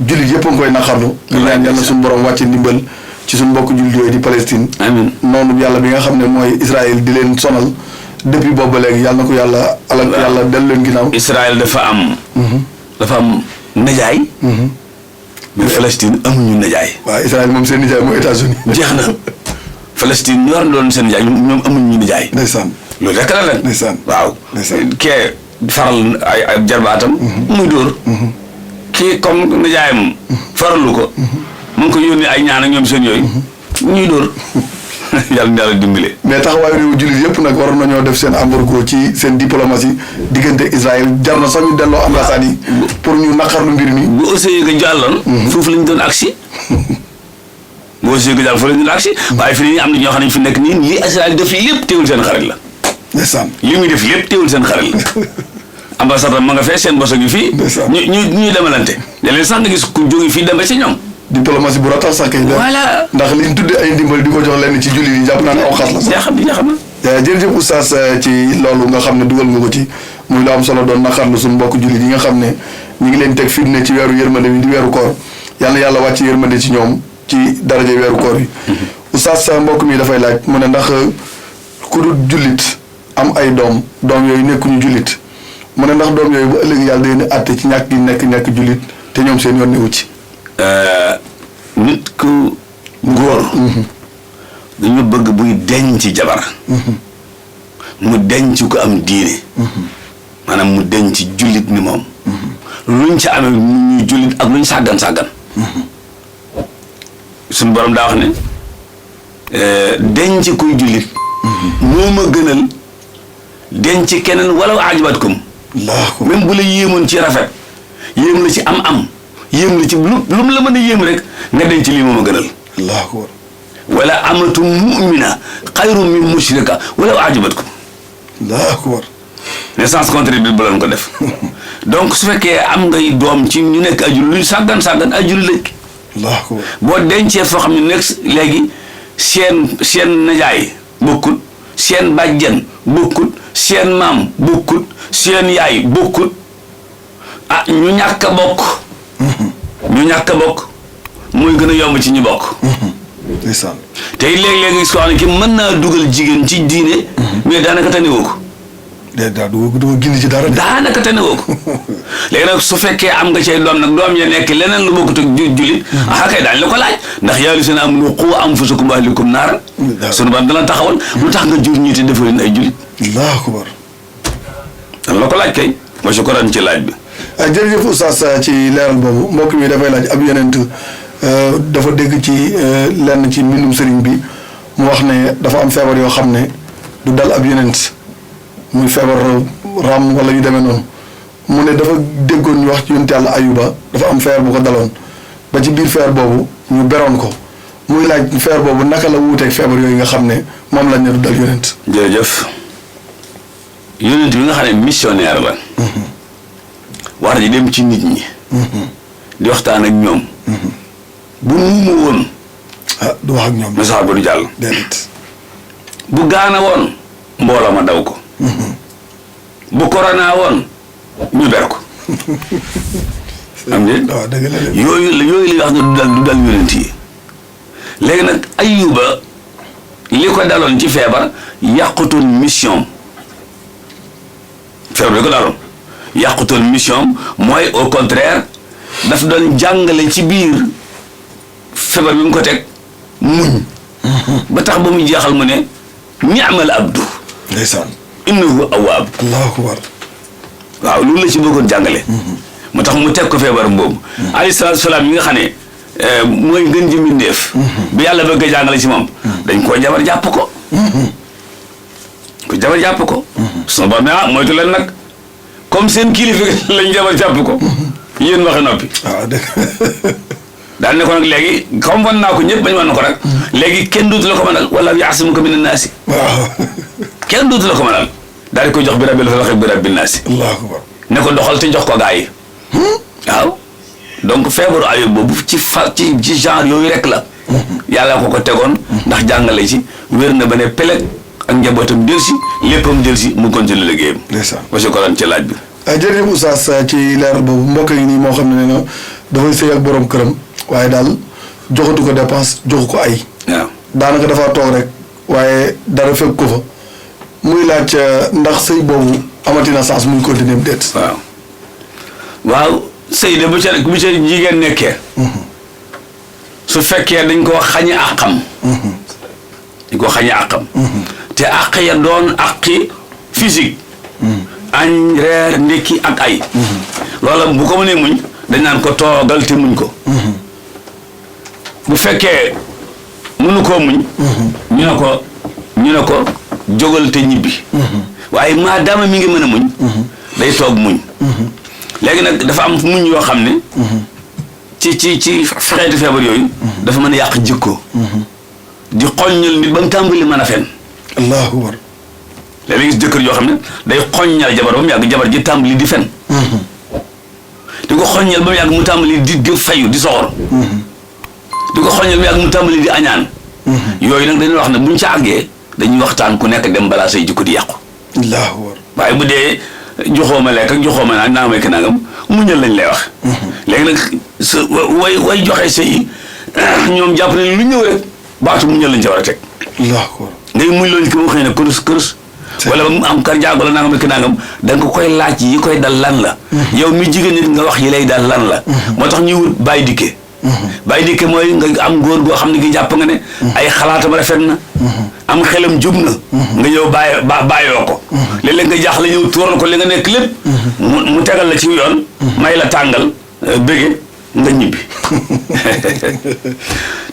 jullit yëpp a ngi koy naqarlu ñu ñaan yàlla suñu borom wàcce ndimbal ci suñu mbokk jullit yooyu di Palestine amiin noonu yàlla bi nga xam ne mooy Israël di leen sonal depuis boobu ba léegi yàlla na ko yàlla alal yàlla dellu leen ginnaaw Israël dafa am najaay mais Palestine amuñu najaay waaw Israël moom seen nijaay mooy États-Unis jeex na Palestine ñu war na doon seen nijaay ñoom amuñu nijaay ndeysaan loolu rek la nag ndeysaan waaw ndeysaan kee faral ay jarbaatam muy dóor kii comme nijaayam faralu ko mu ngi ko yónnee ay ñaan ak ñoom seen yooyu ñuy dóor yàlla na yàlla dimbale mais taxawaayu réew jullit yëpp nag waroon nañoo def seen embargo ci seen diplomatie diggante Israël jar na sax ñu delloo ambassade yi pour ñu naqarlu mbir mi bu aussi nga jàlloon foofu lañ doon agsi bu aussi nga jàll foofu lañ doon agsi waaye fi nii am na ñoo xam ne fi nekk nii li Israël def lépp teewul seen xarit la ndeysaan li muy def lépp teewul seen xarit la ambassade ma nga fee seen boso gi fii ñuy demalante da leen sax nga gis ku jóge fii dem ba ci ñoom diplomatie bu ratax sax kay voilà ndax liñ tuddee ay ndimbal di ko jox lenn ci jullit yi jàpp naa ne aw xas la sax jaaxam na jërëjëf oustaz ci loolu nga xam ne dugal nga ko ci muy lu am solo doon naqarlu suñu mbokk jullit yi nga xam ne ñu ngi leen teg fitne ci weeru yërmande bi di weeru koor yàlla na yàlla wàcc yërmande ci ñoom ci daraje weeru koor bi oustaz mbokk mi dafay laaj mu ne ndax ku dul jullit am ay doom yooyu nekkuñu jullit mu ne ndax doom yooyu bu ëllëg yàlla day àtte ci ñàkk gi nekk jullit te ñoom seen yoon newu ci nit ku góor dañu bëgg buy denc jabar mu denc ko am diine maanaam mu denc jullit ni moom luñ ci amee ñuy jullit ak luñ sàggan suñu borom daa wax ne denc kuy jullit moo ma gënal denc keneen wala ajabatkum même bu la yéemoon ci rafet yéem la ci am yéem la ci lu mu la mën a yéem rek nga denc lii moom a gënal wala amatu mu'mina xayru min mushrika wala ajabatkum ne sens contraire bi bu leen ko def donc su fekkee am ngay doom ci ñu nekk ajul luñ sàggan ajul lañ boo dencee foo xam ne nekk léegi seen najaay bokkut seen bàjjen bokkut seen maam bokkut seen yaay bokkut ñu ñàkk a bokk mooy gën a yomb ci ñu bokk tey léeg-léeg gis ko xam ne ki mën naa dugal jigéen ci diine mais daanaka tanewoo ko doo gindi ci dara daanaka tanewoo ko léegi nag su fekkee am nga cay doom nag doom ya nekk leneen lu bokkut ak jullit kay daañu la ko laaj ndax yaa ayyuhal-laziina aamanu quu anfusakum wa ahliikum naaran sunu Boroom dana taxawal lu tax nga jur ñi te defoo leen ay jullit Allahu akbar dana la ko laaj kay ma shukran ci laaj bi jërëjëf oustaz ci leeral boobu mbokk mi dafay laaj ab yonent dafa dégg ci lenn ci mbindum sëriñ bi mu wax ne dafa am feebar yoo xam ne du dal ab yonent muy feebar ram wala yu demee noonu mu ne dafa déggoon ñu wax ci yonent yàlla Ayuba dafa am feebar bu ko daloon ba ci biir feebar boobu ñu beroon ko muy laaj feebar boobu naka la wuuteeg feebar yooyu nga xam ne moom lañ ne du dal yonent. jërëjëf yonent bi nga xam ne missionnaire la. war di dem ci nit ñi. di waxtaan ak ñoom. bu nuumu woon. du wax ak ñoom. message ba du jàll. déedéet. bu gaana woon. mbooloo ma daw ko. bu corona woon ñu ber ko. am ngeen. waaw dëgg la yooyu la wax ne du dal yonent yi léegi nag Ayuba li ko daloon ci feebar yàqutoon mission feebar li ko daloon yàqutoon mission mooy au contraire daf doon jàngale ci biir feebar bi mu ko teg muñ ba tax ba mu jeexal mu ne ni'mal abdu ndeysaan innahu awwaab allahu akbar waaw loolu la ci bëggoon jàngale moo tax mu teg ko feebar boobu alayhi salaatu salaam yi nga xam ne mooy gën ji mbindéef bi yàlla bëgg a jàngale ci moom dañ koo jabar jàpp ko jabar jàpp ko suma borom ne moytu leen nag comme seen kilifa lañ jabar jàpp ko yéen waxe noppi waaw dëgg daal ne ko nag léegi comme wan naa ko ñëpp bañ wan na ko rek léegi kenn dootu la ko mënal wala yaasimuka mina naasi waaw kenn dootu la ko mënal daal di koy jox bi rabbil falaq bi rabbin naasi allahu akbar ne ko doxal te jox ko gaa yi waaw donc feebaru Ayub boobu ci genre yooyu rek la yàlla ko tegoon ndax jàngale ci wér na ba ne peleg ak njabootam del si léppam del si mu continuer liggéeyam ndeysaan monsieur Koran ci laaj bi jërëjëf oustaz ci leeral boobu mbokk yi nii moo xam ne na dafay sëy ak borom këram waaye daal joxatu ko dépense joxu ko ay waaw daanaka dafa toog rek waaye dara fekk ko fa muy laaj ndax sëy boobu amatina sens muy continuer mu déet waaw sëy de bu ca jigéen nekkee su fekkee dañ koo xañe àqam te àq ya doon àqi physique añ reer ndekki ak ay loola bu ko mënee muñ dañ naan ko toogal te muñ ko bu fekkee mënu koo muñ ñu ne ko jógal te ñibbi waaye maadaama mi ngi mën a muñ day toog muñ léegi nag dafa am muñ yoo xam ne ci xeeti feebar yooyu dafa mën a yàq jikko di xoññal nit ba mu tàmbali mën a fen allahu akbar léeg-léeg gis jëkkër yoo xam ne day xoññal jabar ba mu yàgg jabar ji tàmbali di fen di ko xoññal ba mu yàgg mu tàmbali di fayu di soxor di ko xoññal ba mu yàgg mu tàmbali di añaan yooyu nag dañuy wax ne buñ ca àggee dañuy waxtaan ku nekk dem balaa say jikko di yàqu allahu akbar waaye bu dee joxoo ma lekk ak joxoo ma naa may ki nangam muñal lañ lay wax léegi nag sa way joxe sa yi ñoom jàpp ne lu ñëw rek baatu muñal lañ ca war a teg allahu akbar ngay muñ loolu ki mu xëy ne kërus wala ba mu am kar jaago la nangam ak nangam da nga ko koy laaj yi koy dal lan la yow mi jigéen nit nga wax yi lay dal lan la moo tax ñuy wut bàyyi dikke bàyyi dikke mooy nga am góor goo xam ne gi jàpp nga ne ay xalaatam rafet na am xelam jub na nga ñëw bàyyoo ko léeg-léeg nga jaaxle ñëw tuural ko li nga nekk lépp mu tegal la ci yoon may la tàngal bëgge nga ñibbi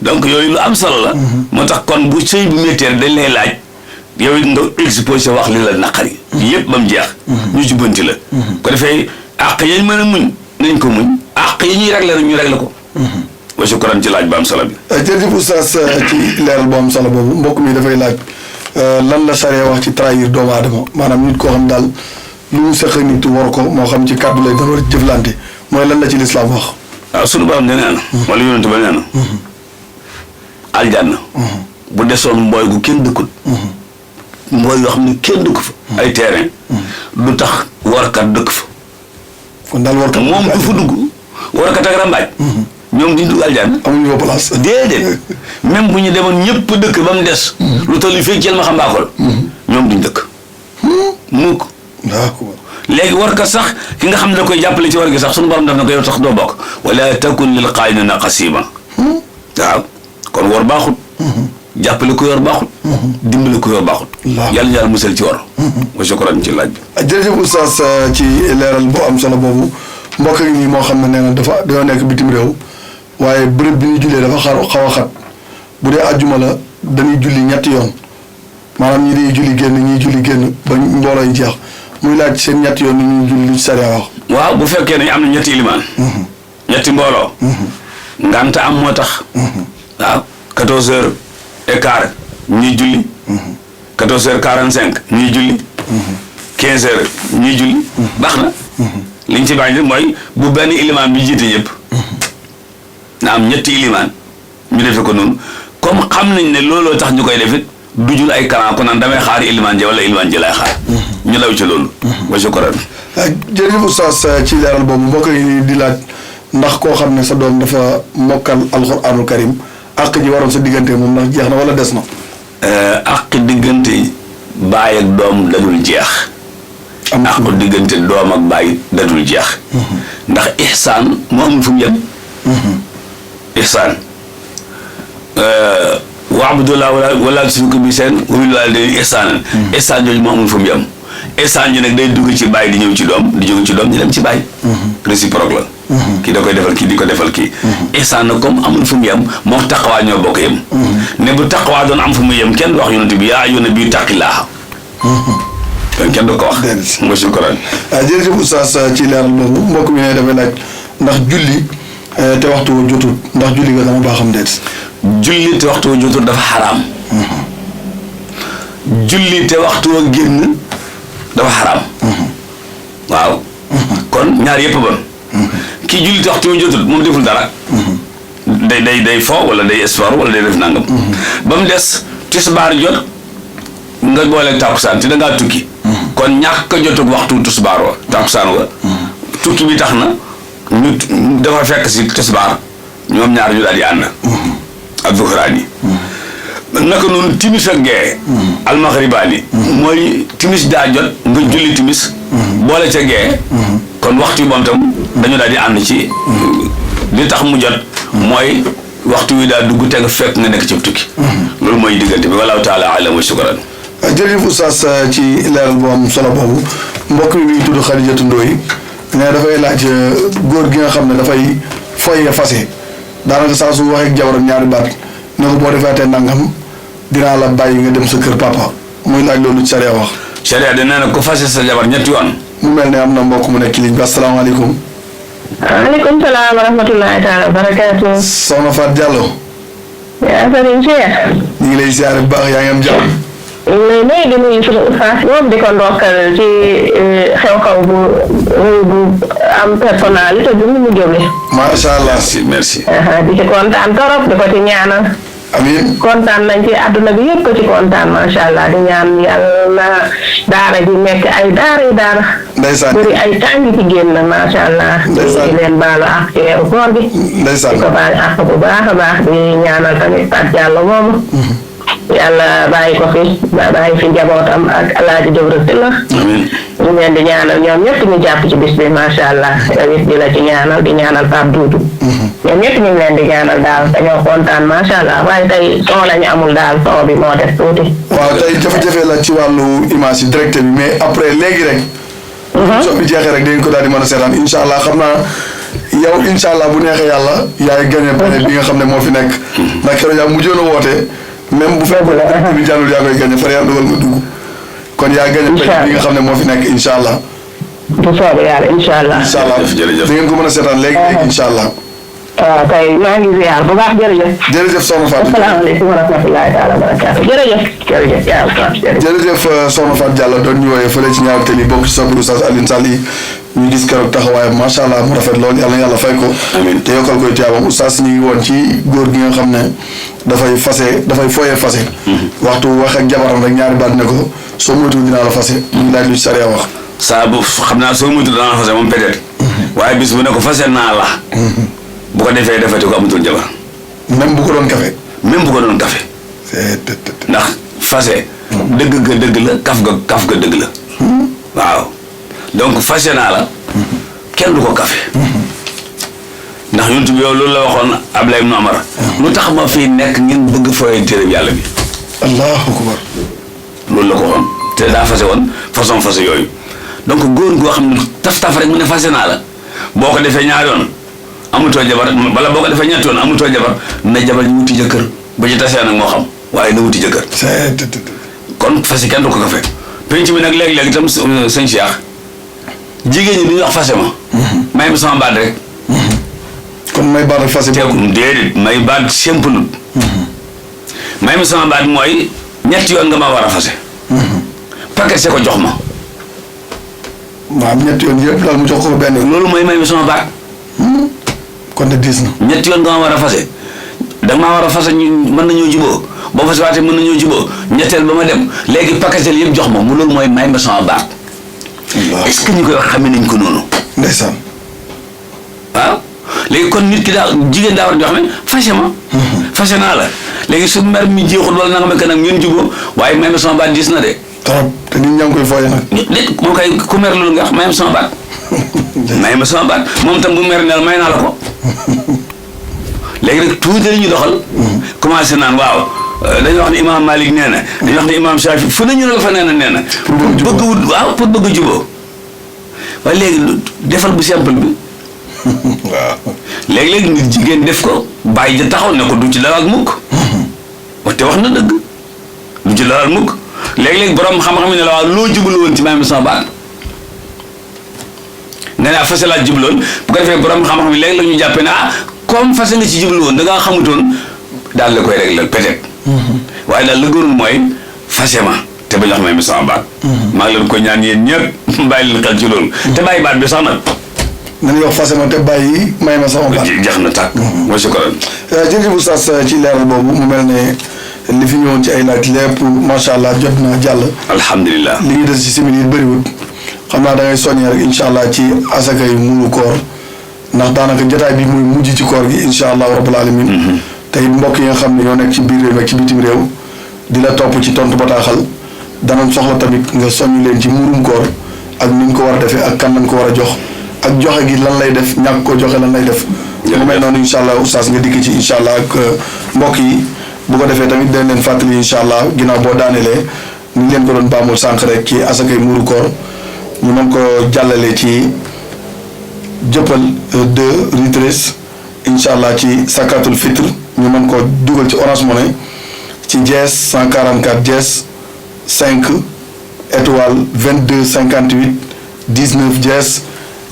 donc yooyu lu am solo la moo tax kon bu sëy bu méttee dañ lay laaj yow it nga exposé wax li la naqari yëpp ba mu jeex. ñu jubbanti la. ko defee àq yañ mën a muñ nañ ko muñ àq yi ñuy réglé ñu réglé ko. wa shukran ci laaj ba am solo bi. jërëjëf oustaz ci leeral bu am solo boobu mbokk mi dafay laaj lan la charia wax ci trahir doomu aadama maanaam nit koo xam daal lu mu seq nit war ko moo xam ci kàddu lay doon wala ci jëflante mooy lan la ci lislaam wax. waaw sunu borom nee na. wala yonent ba nee na. aljanna. bu desoon mbooy gu kenn dëkkul. mbooy yoo xam ne kenn dëkk fa. ay terrain. du tax warkat dëkk fa. kon daal warkat moom du fa dugg warkat ak rambaaj. ñoom duñ dugg aljanna. amuñu fa place. déedéet même bu ñu demoon ñëpp dëkk ba mu des. lu toll fii ci ma xam baaxul. ñoom duñ dëkk. mukk. d'accord. léegi warkat sax ki nga xam ne da koy jàppale ci war gi sax suñu borom def na ko yow tax doo bokk. wala takun lil qaa'iniina qasiima. waaw kon war baaxul. jàppale ko yor baaxul. dimbali ko yor baaxul. yàlla yàlla musal ci war. wa shukran ci laaj bi. jërëjëf oustaz ci leeral bu am solo boobu mbokk yi nii moo xam ne nee na dañoo nekk bitim réew waaye bërëb bi ñuy jullee dafa xaw a xat bu dee àjjuma la dañuy julli ñetti yoon maanaam ñii dañuy julli génn ñii julli génn ba mbooloo yi jeex muy laaj seen ñetti yoon ni ñuy julli lu ci sariya wax. waaw bu fekkee ne am na ñetti ilimaan. ñetti mbooloo. nganta am moo tax. waaw 14h15 ñuy julli. 14h45 ñuy julli. 15h ñuy julli. baax na. liñ ci bañ rek mooy bu benn ilimaan bi jiite ñëpp. na am ñetti ilimaan ñu defe ko noonu comme xam nañ ne looloo tax ñu koy defit du jul ay kalan ko naan damay xaar ilimaan ji wala ilimaan ji lay xaar. ñu law ci loolu. wa shukran. jërëjëf oustaz ci leeral boobu mbokk yi di laaj ndax koo xam ne sa doom dafa mokkal alxuraanul karim àq ji waroon sa diggante moom ndax jeex na wala des na. àq diggante baay ak doom dadul jeex. àq diggante doom ak baay dadul jeex. ndax ihsaan moo amul fu mu yem. ihsaan wa'budullaaha wa laa tushriku bihi shay'an wa bil waalidayni ihsaanan. ihsaan jooju moo amul fu mu yem. ihsaan ji nag day dugg ci baay di ñëw ci doom di jóge ci doom di dem ci baay. réciproque la. kii da koy defal kii di ko defal kii. ihsaan nag comme amul fu mu yem moo taqwaa ñoo bokk yem. ne bu taqwaa doon am fu mu yem kenn du wax yonent bi yaa ayyuhan nabiyyu ittaqillaaha. kon kenn du ko wax. déedéet wa shukran. jërëjëf oustaz ci leeral boobu mbokk mi ne dafay laaj ndax julli te waxtu wu jotul ndax julli nga dama baaxam déet. julli te waxtu wu jotul dafa xaraam. julli te waxtu wa génn dafa xaraam. waaw. kon ñaar yëpp ba. kii julli te waxtu wa jotul moom deful dara. day fo wala day sport wala day def nangam. ba mu des tisbaar jot nga boole tàkkusaan te da ngaa tukki. kon ñàkk a jotug waxtu tisbaar wa tàkkusaan wa. tukki bi tax na ñu dafa fekk si tisbaar ñoom ñaar ñu daal di ànd. ak zuhraan yi. naka noonu timis ak gee. almaxribaani. mooy timis daa jot nga julli timis. boole ca gee. kon waxtu yi moom tam dañu daal di ànd ci. li tax mu jot. mooy waxtu wi daa dugg te nga fekk nga nekk ci tukki. loolu mooy diggante bi wallahu taala alam wa shukran. jërëjëf oustaz ci leeral bu am solo boobu mbokk mi ngi tudd Xadijatu Ndooy ne dafay laaj góor gi nga xam ne dafay foye fase daanaka saa su waxee ak jabaram ñaari baat ne ko boo defaatee nangam dinaa la bàyyi nga dem sa kër papa muy laaj loolu ci sariya wax. sariya de nee na ko fase sa jabar ñetti yoon. mu mel ne am na mbokk mu nekk ci ligne bi asalaamaaleykum. waaleykum salaam wa rahmatullahi taala wa barakaatu. Soxna Fatou Diallo. yaa Serigne Cheikh. ñu ngi lay ziare bu baax yaa ngi am jàmm. ñu ngi di nuyu suñu ustaas moom di ko ndokkal ci xew-xew bu am personnalité bi mu jóge. macha allah merci. di ci kontaan torop di ko ci ñaanal. amiin kontaan nañ ci àdduna bi yëpp ko ci kontaan macha allah di ñaan yàlla daara ji nekk ay daara. ndeysaan bëri ay tàngi ci génn macha allah. ndeysaan di leen baalu ak ci weeru koor gi. ndeysaan di ko baal ak bu baax a baax di ñaanal tamit Fatou Diallo moomu. yàlla bàyyi ko fi bàyyi fi njabootam ak alaaji Dóora Sylla. amiin. ñu leen di ñaanal ñoom ñëpp ñu jàpp ci bis bi macha allah yow it di la ci ñaanal di ñaanal Pape Doudou. ñoom ñëpp ñu ngi leen di ñaanal daal dañoo kontaan macha allah waaye tey son lañu amul daal son bi moo def tuuti. waaw tey jafe-jafe la ci wàllu image yi direct bi mais après léegi rek. soo bi jeexee rek dañ ko daal di mën a seetaan incha allah xam naa yow incha allah bu neexee yàlla yaay gagné panel bi nga xam ne moo fi nekk. ndax keroog yaa mujjoon a woote. même bu fekkee bi jàllul yaa koy gagné far yàlla dogal nga dugg. kon yaa gën a pej bi nga xam ne moo fi nekk incha allah. bu soobee yàlla incha allah. incha allah jërëjëf da ngeen ko mën a seetaan léegi incha allah. waaw kay maa ngi ziar bu baax jërëjëf. jërëjëf soxna Fatou. asalaamaaleykum wa rahmatulahi taala wa barakaatu jërëjëf. jërëjëf soxna Fatou Diallo doon ñu woowee fële ci ñaari télé bokk ci soppi Oustaz Alioune Sall yi ñu gis keroog taxawaayam macha allah mu rafet lool yàlla na yàlla fay ko. amiin te yokkal koy tiyaabam Oustaz ñu ngi woon ci góor gi nga xam ne dafay foyee fase. waxtu wax ak jabaram rek ñaari baat ne ko soo moytuwul dinaa la fase. ñu ngi laaj lu ci sariya wax. saa bu xam naa soo moytuwul dinaa la fase moom peut-être. waaye bis bu ne ko fase naa la. bu ko defee defati ko amatul jabar. même bu ko doon kafe. même bu ko doon kafe. ndax fase. dëgg ga dëgg la kaf ga dëgg la. waaw donc fase naa la. kenn du ko kafe. ndax ñun yow loolu la waxoon Ablaye ibn Omar. lu tax ma fii nekk ngeen bëgg fooy téere yàlla bi. allahu akbar. loolu la ko waxoon te daa fase woon façon fase yooyu donc góor goo xam ne taf rek mu ne fase naa la boo ko defee ñaari yoon. amutoo jabar bala boo ko defee ñetti yoon amutoo jabar na jabar ñu wuti jëkkër ba ci tasee nag moo xam waaye na wuti jëkkër. kon fas kenn du ko kafe. penc bi nag léegi-léegi itam sëñ Cheikh jigéen ñi du ñu wax fase ma. may ma sama baat rek. kon may baat rek fase boobu. déedéet may baat simple. may ma sama baat mooy ñetti yoon nga ma war a fase. paquet se ko jox ma. waaw ñetti yoon yëpp daal mu jox ko benn yoon. loolu mooy may ma sama baat. kon de diis na. ñetti yoon nga ma war a fase danga maa war a fase mën nañoo juboo boo fase waatee mën nañoo juboo ñetteel ba ma dem léegi paquetel yëpp jox ma mu loolu mooy may ma sama baat. est-ce que ñu koy wax xamee nañ ko noonu. ndeysaan. waaw léegi kon nit ki daa jigéen daa war a jox ne fase ma. fase naa la léegi su mer mi jeexul wala nanga ma que nag ngeen juboo waaye may ma sama baat diis na de. trop te nit ñaa ngi koy fooyee nag. nit moom kay ku mer loolu nga wax may ma sama baat. may ma sama baat moom tam bu mer neel may naa la ko. léegi nag tuuti la ñu doxal. commencé naan waaw dañuy wax ne imaam Malik nee na. dañuy wax ne imaam Shafi fu ne ñu ne la fa nee na. pour bëgg wut waaw pour bëgg a juboo waaye léegi defal bu simple bi. waaw. léegi-léegi nit jigéen def ko bàyyi ja taxaw ne ko du ci dalaat mukk. te wax na dëgg du ci dalaat mukk léegi-léegi borom xam-xam ne la waaw loo jublu woon ci may ma sama baat. nga ne fase laa jubloon bu ko defee borom xam-xam yi léegi la ñu jàppee ne comme fase nga ci jublu woon da ngaa xamutoon daal la koy réglal peut-être. waaye daal la gënoon mooy fase ma te bañ wax may ma sama baat. maa ngi leen ko ñaan yéen ñëpp bàyyi leen xel ci loolu. te bàyyi baat bi sax nag. nañu wax fase ma te bàyyi may ma sama baat. jeex na tàkk. mooy sukkandiku. jërëjëf Oustaz ci leeral boobu mu mel ne li fi ñëwoon ci ay laaj lépp macha allah jot na jàll. alhamdulilah. li ñuy des ci simili yi bëriwul. xam naa da ngay soññee rek incha allah ci asaka yi muuru koor ndax daanaka jotaay bi muy mujj ci koor gi incha allah rabbul alamin tey mbokk yi nga xam ne ñoo nekk ci biir réew ak ci bitim réew di la topp ci tontu bataaxal danañ soxla tamit nga soññ leen ci muurum koor ak ni ñu ko war a defee ak kan lañ ko war a jox ak joxe gi lan lay def ñàkk koo joxe lan lay def. mu mel noonu incha allah oustaz nga dikk ci incha allah ak mbokk yi bu ko defee tamit dañ leen fàttali incha allah ginnaaw boo daanelee ni ñu leen ko doon baamul sànq rek ci asaka yi muuru koor. ñu mën ko jàllale ci jëppal 2 ritres incha allah ci sakatul fitre ñu mën ko dugal ci Orange Money ci dièse 144 dièse 5 étoile 22 58 19 dièse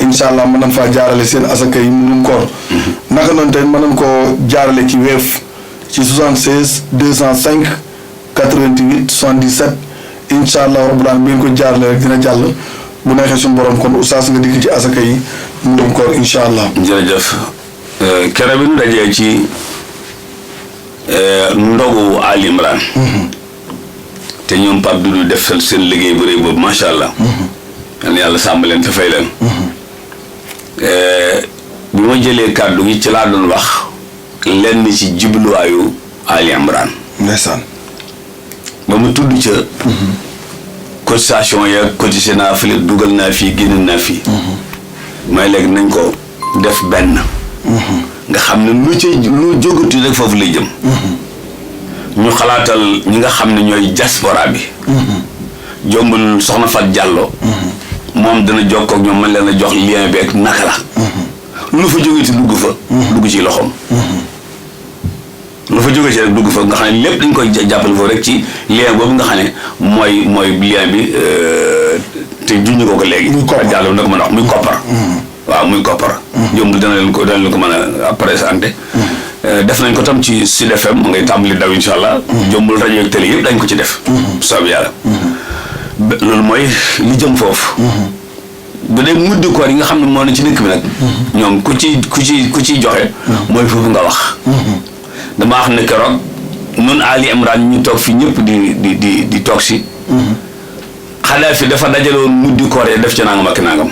incha allah mën nañ faa jaarale seen asaka yi murum koor naka noonu tamit mën nañ koo jaarale ci Wave ci 76 205 88 77 incha allah rabbul alamin bi ngeen ko jaarale rek dina jàll. bu neexee suñu borom kon oustaz nga dikk ci asaka yi murum koor incha allah. jërëjëf keroog bi ñu dajee ci ndogu Ali Imran te ñoom Pape Doudou def seen liggéey bu rëy boobu macha allah. yal yàlla sàmm leen te fay leen. bi ma jëlee kàddu gi ci laa doon wax lenn ci jubluwaayu Ali Imran. ndeysaan. ba mu tudd ca. cotisation ya cotisé naa fële dugal naa fii génn naa fii. may léegi nañ ko def benn. nga xam ne lu jógati rek foofu lay jëm. ñu xalaatal ñi nga xam ne ñooy diaspora bi. jombul soxna Fat Diallo. moom dana jokkoo ak ñoom man leen a jox lien bi ak naka la. lu fa jógati dugg fa. dugg ci loxoom. lu fa jóge ci rek dugg fa nga xam ne lépp dañ koy jàppale foofu rek ci lien boobu nga xam ne mooy lien bi te junj ko léegi. muy koppar jàll na ko mën a wax muy koppar. waaw muy koppar. jombul dana leen ko mën a présenté. def nañ ko tam ci Sud FM mu ngay tàmbali daw incha allah. jombul rajo ak télé yëpp dañ ko ci def. soob yàlla. loolu mooy li jëm foofu. bu dee muddi koor yi nga xam ne moo ne ci dëkk bi nag. ñoom ku ciy joxe. mooy foofu nga wax. damaa xam ne keroog nun Ali Imran ñu toog fi ñëpp di toog si. xale fi dafa dajaloon muddi koor yi def ci nangam ak nangam.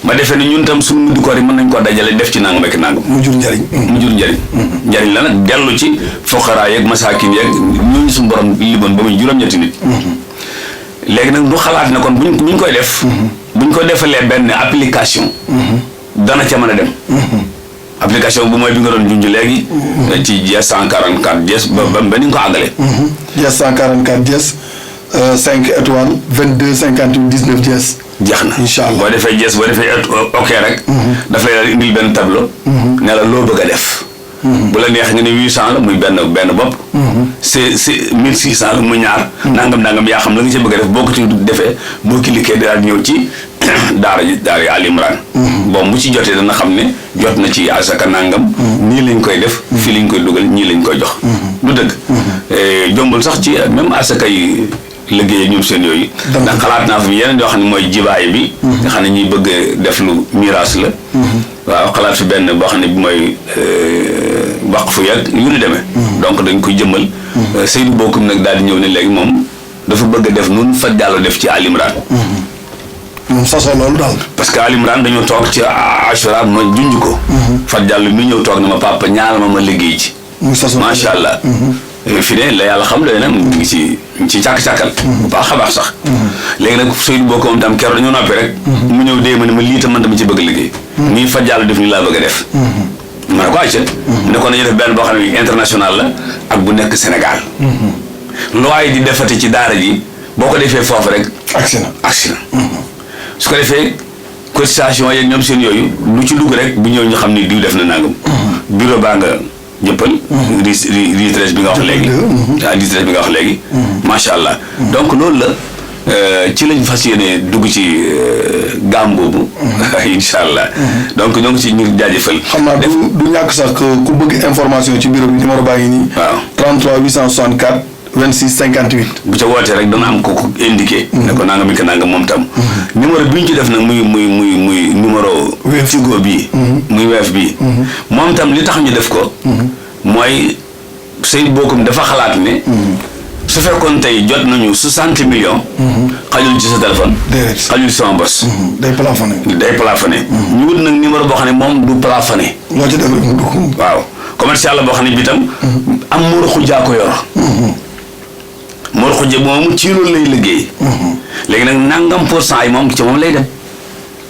ma defee ne ñun tam suñu muddi koor yi mën nañ koo dajale def ci nangam ak nangam. mu jur njariñ. njariñ la nag dellu ci foqaraa yeeg masaakin yeeg ñooñu suñu borom liban ba muy juróom-ñetti nit. léegi nag du xalaat ne kon buñ koy def. buñ ko defalee benn application. dana ca mën a dem. application bu mooy bi nga doon junj léegi. ci Diès 144 Diès ba ni nga ko àggale. Diès 144 Diès 5 étoiles 22 58 19 Diès. jeex na incha allah boo defee Diès boo defee ok rek. daf lay indil benn tableau. ne la loo bëgg a def. bu la neex nga ne 800 la muy benn bopp. c'est 1600 la muy ñaar. nangam yaa xam la nga ci bëgg a def boo ko ci defee boo cliquer daal ñëw ci daara Ali Imran. bon bu ci jotee dana xam ne jot na ci asaka nangam. nii lañ koy def. fii lañ koy dugal ñii lañ koy jox. du dëgg. jombul sax ci même asaka yi liggéeyee ñoom seen yooyu. ndax xalaat naa fi yeneen yoo xam ne mooy jibaay bi. nga xam ne ñuy bëgg def lu miraas la. waaw xalaat fi benn boo xam ne bi mooy waqfu yàgg yu ni demee. donc dañ koy jëmmal. Seydou Bokoum nag daal di ñëw ne léegi moom dafa bëgg a def nun fa jàllo def ci Ali Imran. moom sasoo loolu daal. parce que Ali Imran dañoo toog ci Ashura ma junj ko. Fat Diallo mi ñëw toog na ma papa ñaar ma liggéey ci. muy sasoo macha allah. fi ne la yàlla xam doy na mu ngi ci càkk-càkkal. bu baax a baax sax. léegi nag Seydou Bokoum tam keroog dañoo noppi rek. mu ñëw dee ma ne ma lii tam man dama ci bëgg liggéey. nii Fat Diallo def nii laa bëgg a def. ma ne ko acca. ne ko nañu def benn boo xam ne international la ak bu nekk Sénégal. looy di defati ci daara ji boo ko defee foofu rek. agsi na. su ko defee cotisation yeeg ñoom seen yooyu lu ci dugg rek bu ñëw ñu xam ni diw def na nangam. bureau baa nga jëppal. retraite bi nga wax léegi. retraite bi nga wax léegi. macha allah. donc loolu la ci lañ fas yéene dugg ci gaam boobu. incha allah. donc ñoo ngi ci ñu jaajëfal. xam naa du ñàkk sax ku bëgg information ci bureau bi numéro baa ngi nii. waaw 33 864 26 58. bu ca wootee rek dana am ko indiqué. ne ko nangam mi ko nangam moom tam. numéro bi ñu ci def nag muy numéro. Tigo bii. muy Wave bii. moom tam li tax ñu def ko. mooy Seydou Bokoum dafa xalaat ne. su fekkoon tey jot nañu 60 millions. xajul ci sa téléphone. déedéet xajul ci sama bos. day plafonné. ñu wut nag numéro boo xam ne moom du plafonné. loo ci def rek mu dugg. waaw commercial la boo xam ne bii tam. am Mor Khoudia ko yor. Mor Khoudia moomu ci loolu lay liggéey. léegi nag nangam % yi moom ci moom lay dem.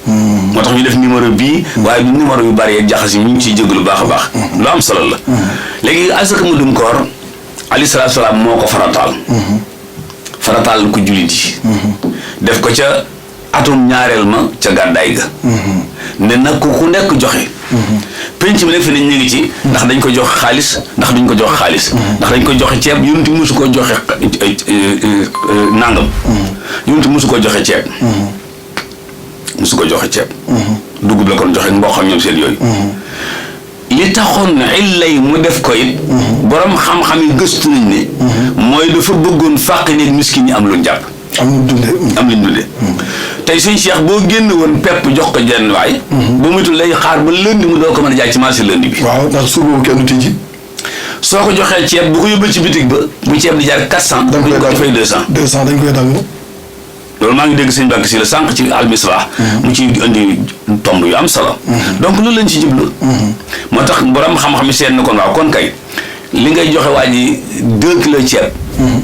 moo tax ñu def numéro bii. waaye du numéro yu bari yeeg jaxas yi ñu ngi ciy jégalu baax a baax. lu am solo la. léegi asaka mudum koor alayhi salaatu salaam moo ko farataal. farataal ko jullit yi. def ko ca atum ñaareel ma ca gàddaay ga. ne nag ku nekk joxe. penc mi nag fi ne ñu ngi ci. ndax dañ ko jox xaalis ndax duñ ko jox xaalis. ndax dañ ko joxe ceeb yonent mosu ko joxe nangam. yonent mosu ko joxe ceeb. mosu ko joxe ceeb. dugub la kon joxe mboq ak ñoom seen yooyu. li taxoon illay mu def ko it. borom xam-xam yi gëstu nañ ne. mooy dafa bëggoon fàq nit miskin ñi am lu jàpp. am lu dundee. tey suñ Cheikh boo génn woon pepp jox ko jenn waay. ba mutul lay xaar ba lundi mu doo ko mën a jaay ci marché lundi bi. waaw ndax suba boobu kenn du tijji. soo ko joxee ceeb bu ko yóbbee ci bitig ba. bu ceeb di jaar 400. dañ koy dagg fay 200. 200 dañ koy dagg. loolu maa ngi dégg sëñ Bakk si la sànq ci almisbah. mu ci indi tomb yu am solo. donc loolu lañ ci jublu. moo tax borom xam-xam yi seet na kon waaw kon kay li ngay joxe waa ji 2 kilos ceeb.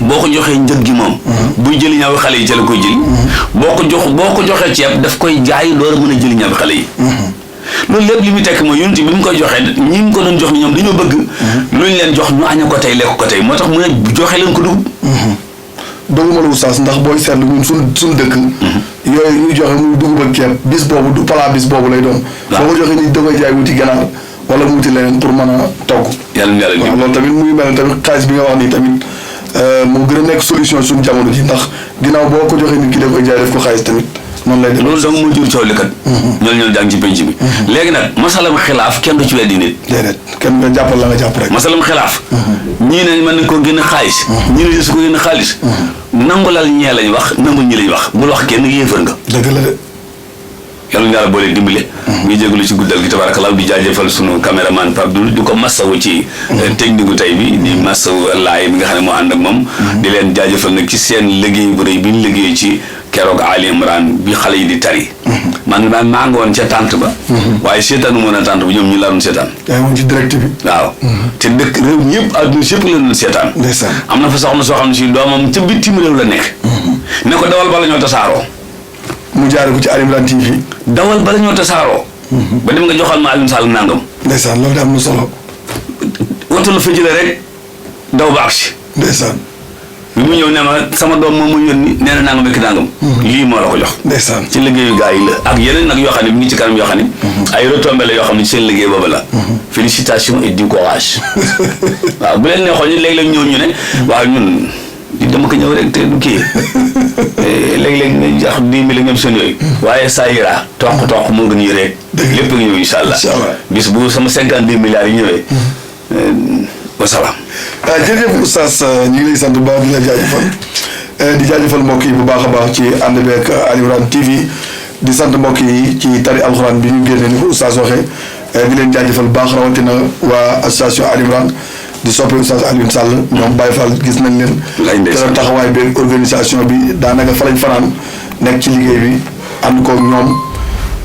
boo ko joxee njëg gi moom. buy jëli ñaaw xale yi ca la koy jëli. boo ko joxee ceeb daf koy jaay door a mën a jëli ñaaw xale yi. loolu lépp li muy tekk mooy yonent bi mu koy joxee ñi mu ko doon jox ni ñoom dañoo bëgg. luñ leen jox ñu aña ko tey lekk ko tey moo tax mu ne joxe leen ko dugub. doguma la oustaz ndax booy seetlu ñun suñ dëkk. yooyu ñuy joxe muy dugub ak ceeb bis boobu du palaa bis boobu lay doon. waaw boo ko joxee ni da koy jaay wuti ganaar wala mu wuti leneen pour mën a togg. yàlla na yàlla waaw loolu tamit muy mel tamit xaalis bi nga wax nii tamit moo gën a nekk solution suñu jamono ji ndax ginnaaw boo ko joxee nit ki da koy jaay def ko xaalis tamit noonu lay def. loolu dong mu jur coow li kat. ñoo jàng ci penc bi. léegi nag masalam xilaaf kenn du ci weddi nit. déedéet kenn nga jàppal la nga jàpp rek. masalam xilaaf. ñii ne mën nañ koo génn xaalis. ñii ne su ko génn xaalis. nangulal ñee lañ wax nangul ñi lañ wax bul wax kenn yéefar nga. dëgg la de. yàlla na yàlla boole dimbale. ñu jégalu ci guddal gi tabarakallah di jaajëfal sunu caméraman Pape Doudou di ko massawu ci technique tey bi di massawu laay bi nga xam ne moo ànd ak moom. di leen jaajëfal nag ci seen liggéey bu rëy bi ñu liggéey ci keroog Ali Imran bi xale yi di tari. man maa ngi woon ca tànt ba. waaye seetaanu mën a tànt ba ñoom ñu laa doon seetaan. yaa ngi woon ci direct bi. waaw te dëkk réew ñëpp àdduna si yëpp la doon seetaan. ndeysaan am na fa soxna soo xam ne si doomam ca bitim réew la nekk. ne ko dawal bala ñoo tasaaroo. mu jaare ko ci Ali Imran TV. dawal bala ñoo tasaaroo. ba dem nga joxal ma Alioune Sall nangam. ndeysaan loolu de am na solo. waxtu la fa jëlee rek daw ba agsi. ndeysaan. bi mu ñëw ne ma sama doom moom mu yónni nee na nangam ak nangam. lii moo la ko jox. ndeysaan ci liggéeyu gaa yi la ak yeneen nag yoo xam ne mi ngi ci kanam yoo xam ne. ay retombées la yoo xam ne seen liggéey boobu la. félicitations et du courage. waaw bu leen neexoon ñu léeg-léeg ñëw ñu ne. waaw ñun dama ko ñëw rek te du kii léeg-léeg nga jox 10 000 ñoom seen yooyu. waaye saa yira toq moo gën yëree. lépp nga ñëw incha allah. bis bu sama 52 milliards yi ñëwee. wasalaam. jërëjëf oustaz ñu ngi lay sant bu baax di la jaajëfal di jaajëfal mbokk yi bu baax a baax ci ànd beeg Ali Imran TV di sant mbokk yi ci tari alxuraan bi ñu génnee ni ko oustaz waxee di leen jaajëfal bu baax rawatina waa association Ali Imran di soppe oustaz Alioune Sall ñoom Baye Fall gis nañ leen. te taxawaay beeg organisation bi daanaka fa lañ fanaan nekk ci liggéey bi ànd koog ñoom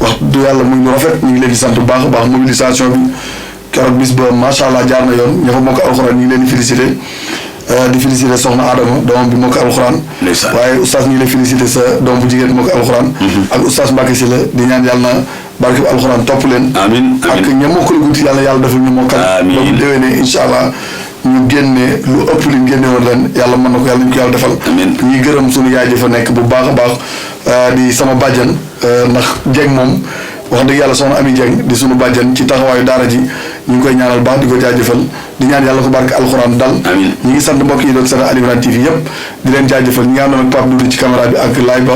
wax du yàlla muy lu rafet ñu ngi leen di sant bu baax a baax mobilisation bi. keroog bis ba macha allah jaar na yoon ña fa mokk alxuraan ñu ngi leen di félicité soxna Adama doomam bi mokk alxuraan. waaye oustaz ñu ngi lay félicité sa doom bu jigéen mokk alxuraan. ak oustaz Mbacke si la di ñaan yàlla na barke bi alxuraan topp leen. amiin ak ña mokkul guddi yàlla defal ñu mokkal. amiin ba bu déwénee incha allah ñu génne lu ëpp li ñu génne woon ren yàlla mën na ko yàlla ñu ko yàlla defal. ñuy gërëm sunu yaay ji fa nekk bu baax a baax di sama bàjjan ndax jeeg moom. wax dëgg yàlla soxna Ami Dieng di sunu bàjjen ci taxawaayu daara ji ñu ngi koy ñaanal baax di ko jaajëfal di ñaan yàlla ko barke alxuraan dal ñi ngi sant mbokk yi doon seetaan Ali Imran TV yëpp di leen jaajëfal ñi nga àndoon ak Pape Doudou ci caméra bi ak laay ba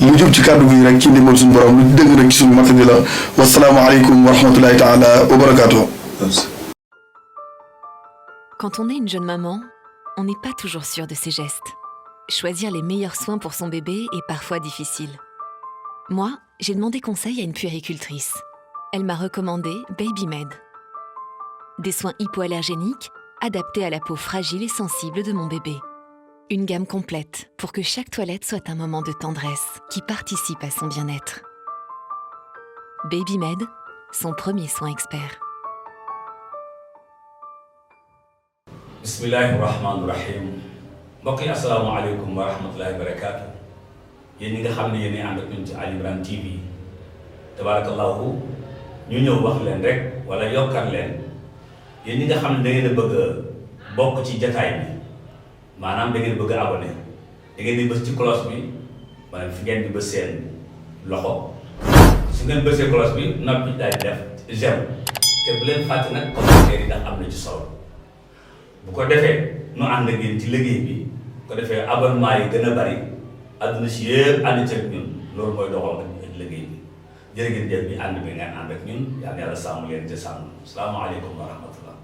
lu jub ci kàddu gi rek ci ndimbal suñu borom lu dëng rek ci suñu matadi la wasalaamualeykum wa rahmatullahi taala wa barakaatu. Quand on est une jeune maman, on n'est pas toujours sûr de ses gestes. Choisir les meilleurs soins pour son bébé est parfois difficile. Moi, j'ai demandé conseil à une puéricultrice. Elle m'a recommandé BabyMed. Des soins hypoallergéniques adaptés à la peau fragile et sensible de mon bébé. Une gamme complète pour que chaque toilette soit un moment de tendresse qui participe à son bien-être. BabyMed, son premier soin expert. bismillahi rahmaani rahim mbokk yi asalaamaaleykum wa rahmatullahi wa barakaatu. yéen ñi nga xam ne yéen ànd ak ñun ci Ali Imran TV tabarakallahu ñu ñëw wax leen rek wala yokkar leen yéen ñi nga xam ne da ngeen a bëgg a bokk ci jataay bi maanaam da ngeen bëgg a abonné da ngeen di bës ci cloche bi maanaam fi ngeen di bës seen loxo su ngeen bësee cloche bi noppi daal di def j'aime te bu leen fàtte nag commentaire yi ndax am na ci solo bu ko defee nu ànd ak yéen ci liggéey bi bu ko defee abonnement yi gën a bari àdduna si yëpp ànd ceeg ñun loolu mooy doxal ak liggéey bi jërë ngeen jëf bi ànd bi ngeen ànd ak ñun yàlla sàmm leen te sàmm salaamaaleykum wa rahmatullah